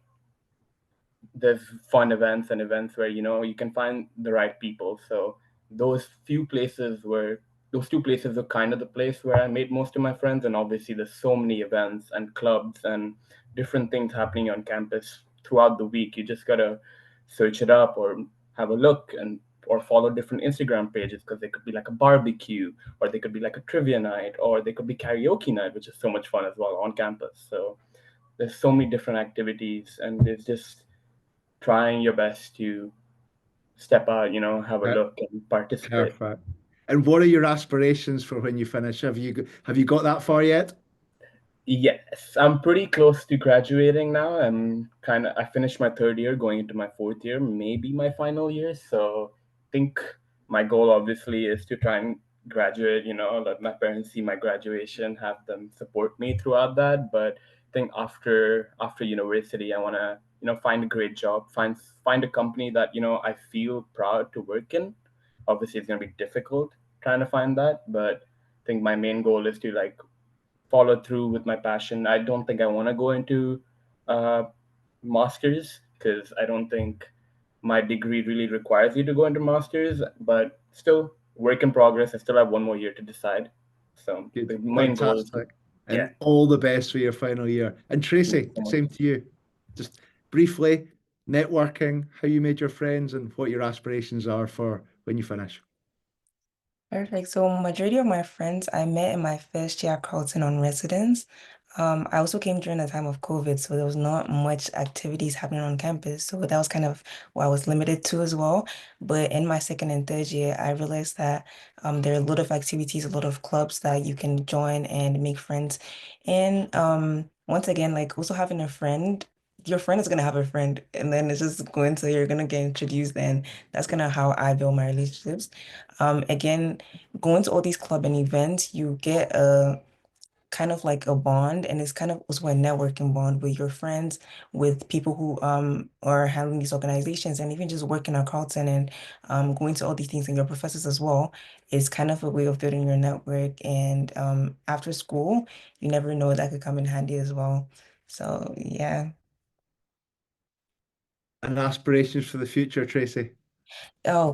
there's fun events and events where you can find the right people. So those few places were those two places are kind of the place where I made most of my friends. And obviously there's so many events and clubs and different things happening on campus throughout the week. You just gotta search it up or have a look and or follow different Instagram pages, because they could be like a barbecue, or they could be like a trivia night, or they could be karaoke night, which is so much fun as well on campus. So there's so many different activities, and it's just trying your best to step out, have a Yeah, look and participate. perfect. And what are your aspirations for when you finish? Have you got that far yet? Yes, I'm pretty close to graduating now. I finished my third year, going into my fourth year, maybe my final year. So I think my goal obviously is to try and graduate, let my parents see my graduation, have them support me throughout that. But I think after university, I want to, find a great job, find a company that, I feel proud to work in. Obviously it's going to be difficult trying to find that, but I think my main goal is to like follow through with my passion. I don't think I want to go into uh, masters, because I don't think my degree really requires you to go into masters, but still work in progress. I still have one more year to decide. So Good, the main goal is, fantastic. yeah. And all the best for your final year. And Thank you Tracy, so much. same to you. Just briefly, networking, how you made your friends, and what your aspirations are for when you finish. Perfect. So majority of my friends I met in my first year at Carleton on residence. I also came during the time of COVID, so there was not much activities happening on campus. So that was kind of what I was limited to as well. But in my second and third year, I realized that there are a lot of activities, a lot of clubs that you can join and make friends. And once again, like also having a friend, your friend is gonna have a friend, and then it's just going to you're gonna get introduced, and that's kind of how I build my relationships. Again, going to all these club and events, you get a kind of like a bond, and it's kind of also a networking bond with your friends, with people who are handling these organizations, and even just working at Carleton and going to all these things and your professors as well. Is kind of a way of building your network. And after school, you never know that could come in handy as well. So yeah. And aspirations for the future, Tracy. Oh,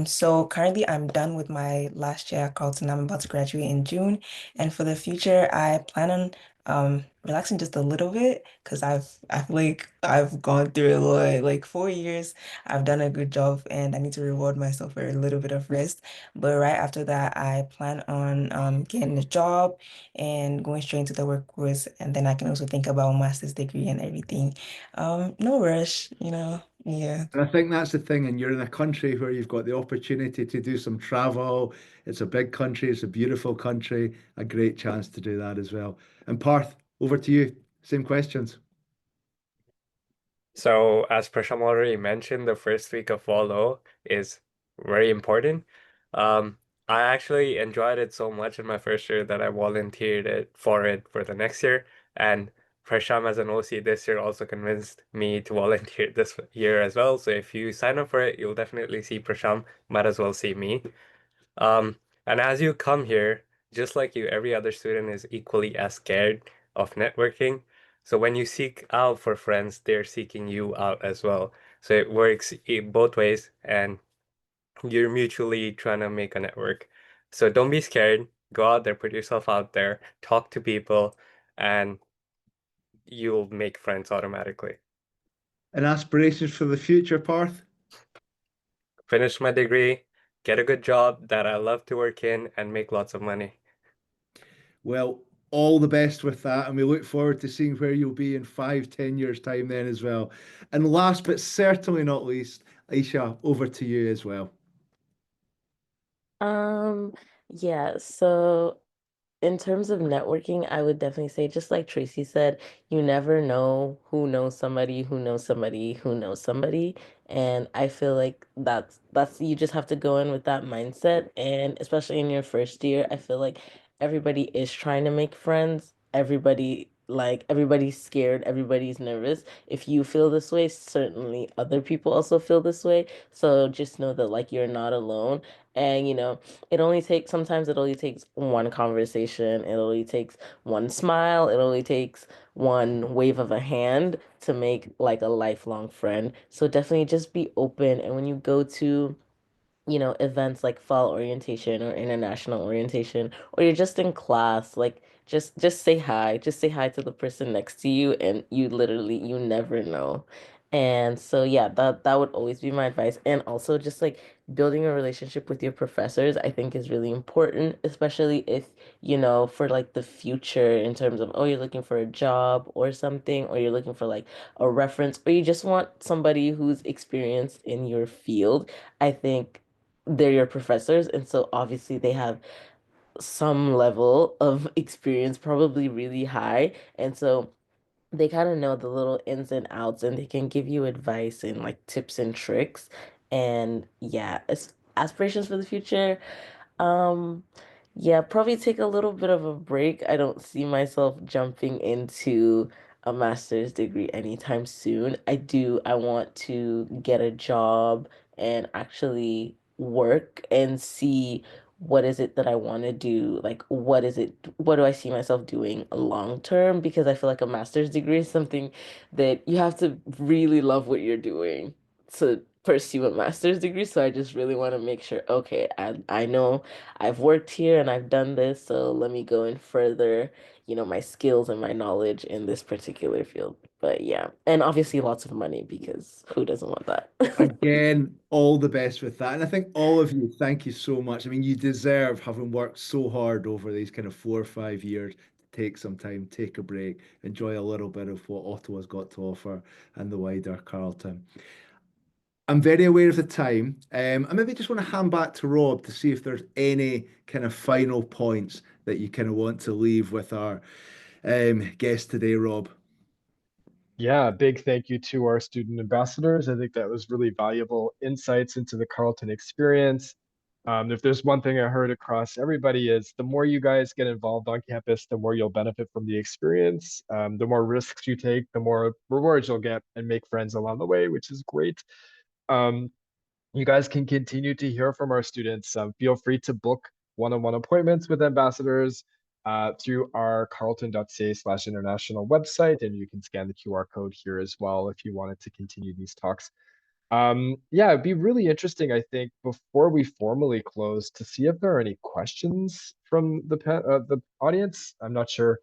so currently I'm done with my last year at Carleton. I'm about to graduate in June. And for the future, I plan on relaxing just a little bit because I feel like I've gone through a lot, like 4 years. I've done a good job and I need to reward myself for a little bit of rest. But right after that, I plan on getting a job and going straight into the workforce. And then I can also think about a master's degree and everything. No rush, Yeah. And I think that's the thing, and you're in a country where you've got the opportunity to do some travel. It's a big country, it's a beautiful country, a great chance to do that as well. And Parth, over to you. Same questions. So, as Prasham already mentioned, the first week of follow is very important. Um, I actually enjoyed it so much in my first year that I volunteered it for the next year. And Prasham, as an OC this year, also convinced me to volunteer this year as well. So, if you sign up for it, you'll definitely see Prasham. Might as well see me. Um, and as you come here, just like you, every other student is equally as scared of networking. So when you seek out for friends, they're seeking you out as well. So it works both ways, and you're mutually trying to make a network. So don't be scared. Go out there, put yourself out there, talk to people, and you'll make friends automatically. And aspirations for the future, Parth? Finish my degree, get a good job that I love to work in, and make lots of money. Well, all the best with that, and we look forward to seeing where you'll be in 5, 10 years' time then as well. And last but certainly not least, Aisha, over to you as well. Um, yeah, so in terms of networking, I would definitely say, just like Tracy said, you never know who knows somebody who knows somebody who knows somebody. And I feel like that's you just have to go in with that mindset. And especially in your first year, I feel like everybody is trying to make friends. Everybody's scared, everybody's nervous. If you feel this way, certainly other people also feel this way. So just know that like you're not alone. And sometimes it only takes one conversation, it only takes one smile, it only takes one wave of a hand to make like a lifelong friend. So definitely just be open. And when you go to events like fall orientation or international orientation, or you're just in class, like just say hi. Just say hi to the person next to you, and you never know. And so yeah, that would always be my advice. And also just like building a relationship with your professors, I think is really important, especially if, for like the future in terms of, oh, you're looking for a job or something, or you're looking for like a reference, or you just want somebody who's experienced in your field. I think they're your professors, and so obviously they have some level of experience, probably really high, and so they kind of know the little ins and outs, and they can give you advice and like tips and tricks. And yeah, aspirations for the future. um, yeah, probably take a little bit of a break. I don't see myself jumping into a master's degree anytime soon. I want to get a job and actually work and see what is it that I want to do. Like, what do I see myself doing long term? Because I feel like a master's degree is something that you have to really love what you're doing to pursue a master's degree. So I just really want to make sure, okay, I know I've worked here and I've done this, so let me go and further, my skills and my knowledge in this particular field. But yeah, and obviously lots of money because who doesn't want that? Again, all the best with that. And I think all of you, thank you so much. I mean, you deserve, having worked so hard over these kind of 4 or 5 years, to take some time, take a break, enjoy a little bit of what Ottawa's got to offer and the wider Carleton. I'm very aware of the time. I maybe just want to hand back to Rob to see if there's any kind of final points that you kind of want to leave with our guest today, Rob. Yeah, big thank you to our student ambassadors. I think that was really valuable insights into the Carleton experience. If there's one thing I heard across everybody is the more you guys get involved on campus, the more you'll benefit from the experience. The more risks you take, the more rewards you'll get and make friends along the way, which is great. Um, you guys can continue to hear from our students. Feel free to book one-on-one appointments with ambassadors through our carleton.ca/international website, and you can scan the QR code here as well if you wanted to continue these talks. Yeah, it'd be really interesting, I think, before we formally close, to see if there are any questions from the audience. I'm not sure.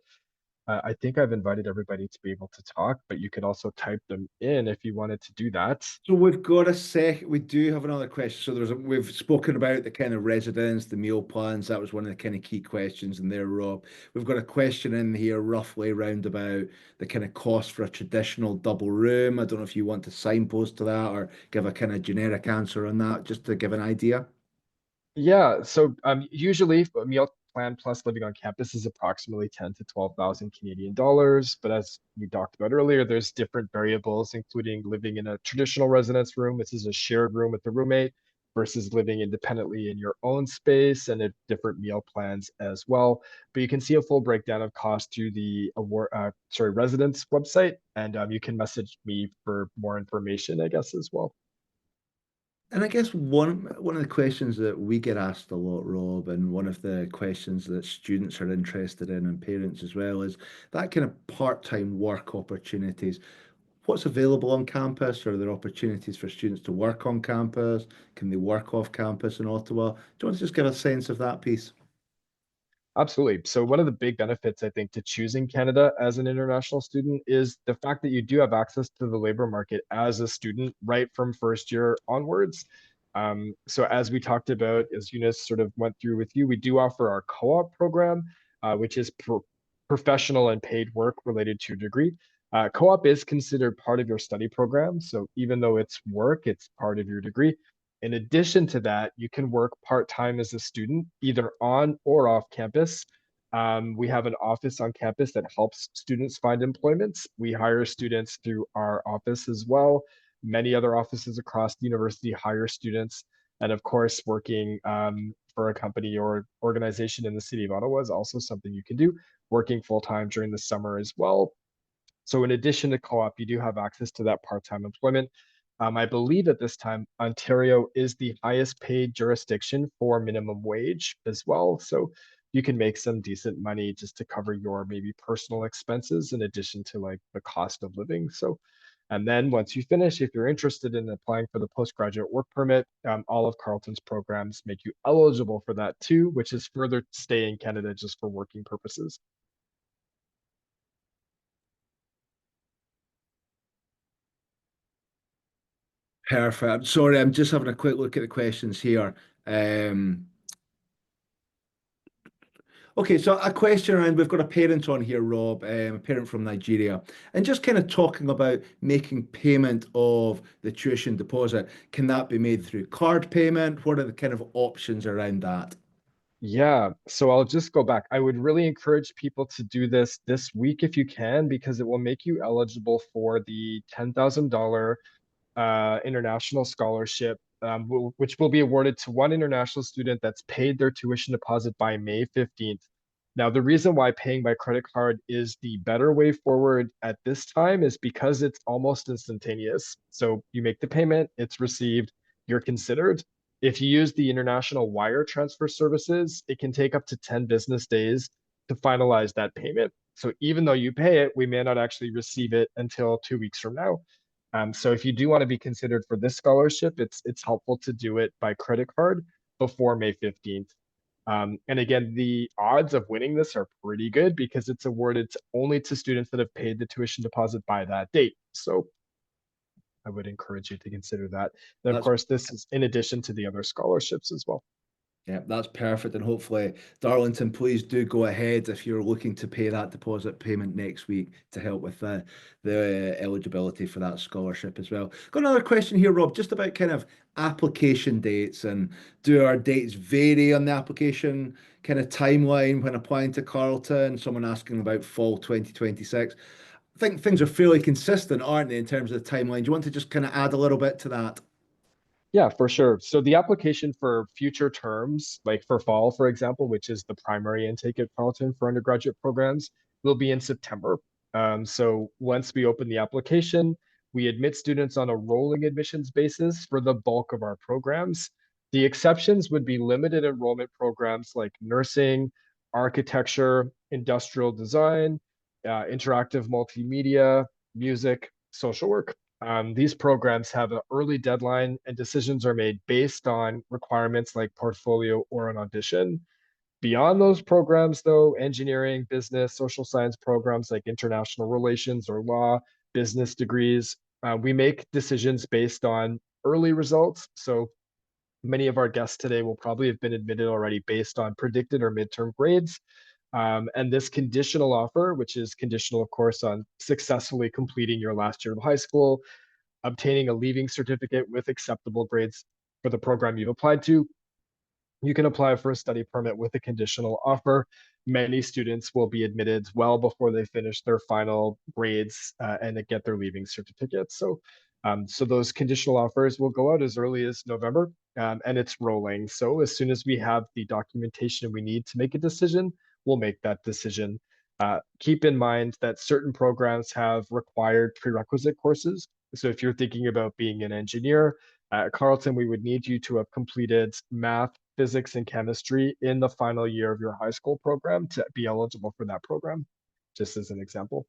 I think I've invited everybody to be able to talk, but you could also type them in if you wanted to do that. So we've got a sec. We do have another question. So we've spoken about the kind of residence, the meal plans. That was one of the kind of key questions in there, Rob. We've got a question in here roughly around about the kind of cost for a traditional double room. I don't know if you want to signpost to that or give a kind of generic answer on that, just to give an idea. Yeah, so usually a meal plan plus living on campus is approximately 10 to 12,000 Canadian dollars. But as we talked about earlier, there's different variables, including living in a traditional residence room. This is a shared room with a roommate versus living independently in your own space, and different meal plans as well. But you can see a full breakdown of cost through the residence website, and you can message me for more information, I guess, as well. And I guess one of the questions that we get asked a lot, Rob, and one of the questions that students are interested in and parents as well is that kind of part-time work opportunities. What's available on campus? Are there opportunities for students to work on campus? Can they work off campus in Ottawa? Do you want to just give a sense of that piece? Absolutely. So one of the big benefits, I think, to choosing Canada as an international student is the fact that you do have access to the labor market as a student right from first year onwards. So as we talked about, as Eunice sort of went through with you, we do offer our co-op program, which is professional and paid work related to your degree. Co-op is considered part of your study program. So even though it's work, it's part of your degree. In addition to that, you can work part-time as a student, either on or off campus. We have an office on campus that helps students find employment. We hire students through our office as well. Many other offices across the university hire students. And of course, working for a company or organization in the city of Ottawa is also something you can do, working full-time during the summer as well. So in addition to co-op, you do have access to that part-time employment. I believe at this time, Ontario is the highest paid jurisdiction for minimum wage as well. So you can make some decent money just to cover your maybe personal expenses in addition to like the cost of living. So, and then once you finish, if you're interested in applying for the postgraduate work permit, all of Carleton's programs make you eligible for that too, which is further stay in Canada just for working purposes. Perfect. I'm sorry, I'm just having a quick look at the questions here. Um, okay, so a question around, we've got a parent on here, Rob, a parent from Nigeria, and just kind of talking about making payment of the tuition deposit. Can that be made through card payment? What are the kind of options around that? Yeah, so I'll just go back. I would really encourage people to do this week if you can, because it will make you eligible for the $10,000 international scholarship, which will be awarded to one international student that's paid their tuition deposit by May 15th. Now, the reason why paying by credit card is the better way forward at this time is because it's almost instantaneous. So you make the payment, it's received, you're considered. If you use the international wire transfer services, it can take up to 10 business days to finalize that payment. So even though you pay it, we may not actually receive it until 2 weeks from now. So if you do want to be considered for this scholarship, it's helpful to do it by credit card before May 15th. And again, the odds of winning this are pretty good because it's awarded only to students that have paid the tuition deposit by that date. So I would encourage you to consider that. And of That's course, this is in addition to the other scholarships as well. Yeah, that's perfect. And hopefully, Darlington, please do go ahead if you're looking to pay that deposit payment next week to help with the eligibility for that scholarship as well. Got another question here, Rob, just about kind of application dates, and do our dates vary on the application kind of timeline when applying to Carleton? Someone asking about fall 2026. I think things are fairly consistent, aren't they, in terms of the timeline? Do you want to just kind of add a little bit to that? Yeah, for sure. So the application for future terms, like for fall, for example, which is the primary intake at Carleton for undergraduate programs, will be in September. So once we open the application, we admit students on a rolling admissions basis for the bulk of our programs. The exceptions would be limited enrollment programs like nursing, architecture, industrial design, interactive multimedia, music, social work. These programs have an early deadline and decisions are made based on requirements like portfolio or an audition. Beyond those programs, though, engineering, business, social science programs like international relations or law, business degrees, we make decisions based on early results. So many of our guests today will probably have been admitted already based on predicted or midterm grades. And this conditional offer, which is conditional, of course, on successfully completing your last year of high school, obtaining a leaving certificate with acceptable grades for the program you've applied to, you can apply for a study permit with a conditional offer. Many students will be admitted well before they finish their final grades and get their leaving certificates. So those conditional offers will go out as early as November, and it's rolling. So as soon as we have the documentation we need to make a decision, we'll make that decision. Keep in mind that certain programs have required prerequisite courses. So if you're thinking about being an engineer, at Carleton, we would need you to have completed math, physics, and chemistry in the final year of your high school program to be eligible for that program, just as an example.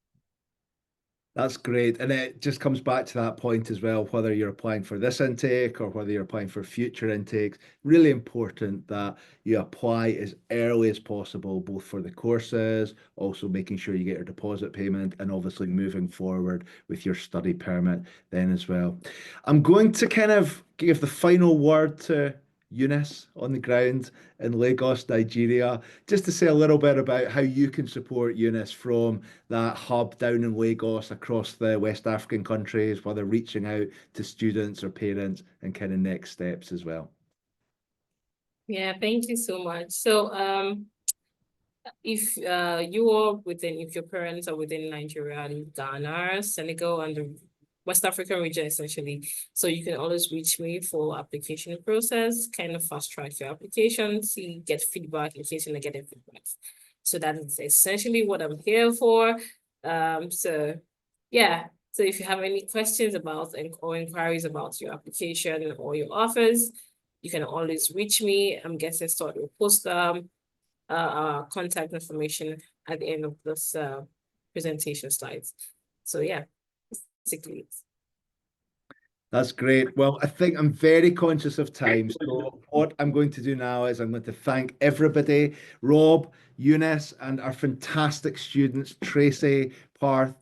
That's great. And it just comes back to that point as well, whether you're applying for this intake or whether you're applying for future intakes, really important that you apply as early as possible, both for the courses, also making sure you get your deposit payment, and obviously moving forward with your study permit then as well. I'm going to kind of give the final word to Eunice on the ground in Lagos, Nigeria, just to say a little bit about how you can support Eunice from that hub down in Lagos across the West African countries, whether reaching out to students or parents and kind of next steps as well. Yeah, thank you so much. So if you are within, if your parents are within Nigeria, Ghana, Senegal, and the West African region essentially, so you can always reach me for application process, kind of fast track your application, see, get feedback in case you get feedback. So that is essentially what I'm here for. So yeah, so if you have any questions about or inquiries about your application or your offers, you can always reach me. I'm getting started. We'll post contact information at the end of this presentation slides. So yeah, basically. That's great. Well, I think I'm very conscious of time. So what I'm going to do now is I'm going to thank everybody, Rob, Eunice, and our fantastic students, Tracy, Parth,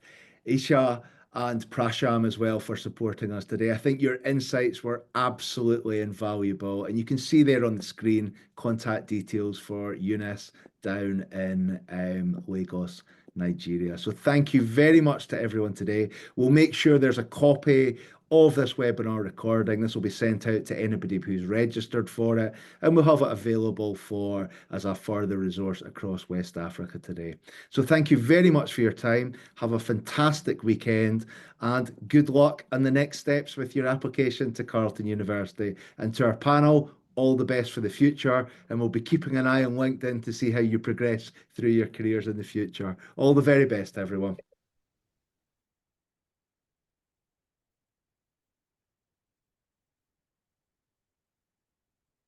Isha, and Prasham as well for supporting us today. I think your insights were absolutely invaluable. And you can see there on the screen contact details for Eunice down in Lagos, Nigeria. So thank you very much to everyone today. We'll make sure there's a copy of this webinar recording. This will be sent out to anybody who's registered for it, and we'll have it available for as a further resource across West Africa today. So thank you very much for your time. Have a fantastic weekend and good luck on the next steps with your application to Carleton University. And to our panel, all the best for the future, and we'll be keeping an eye on LinkedIn to see how you progress through your careers in the future. All the very best, everyone.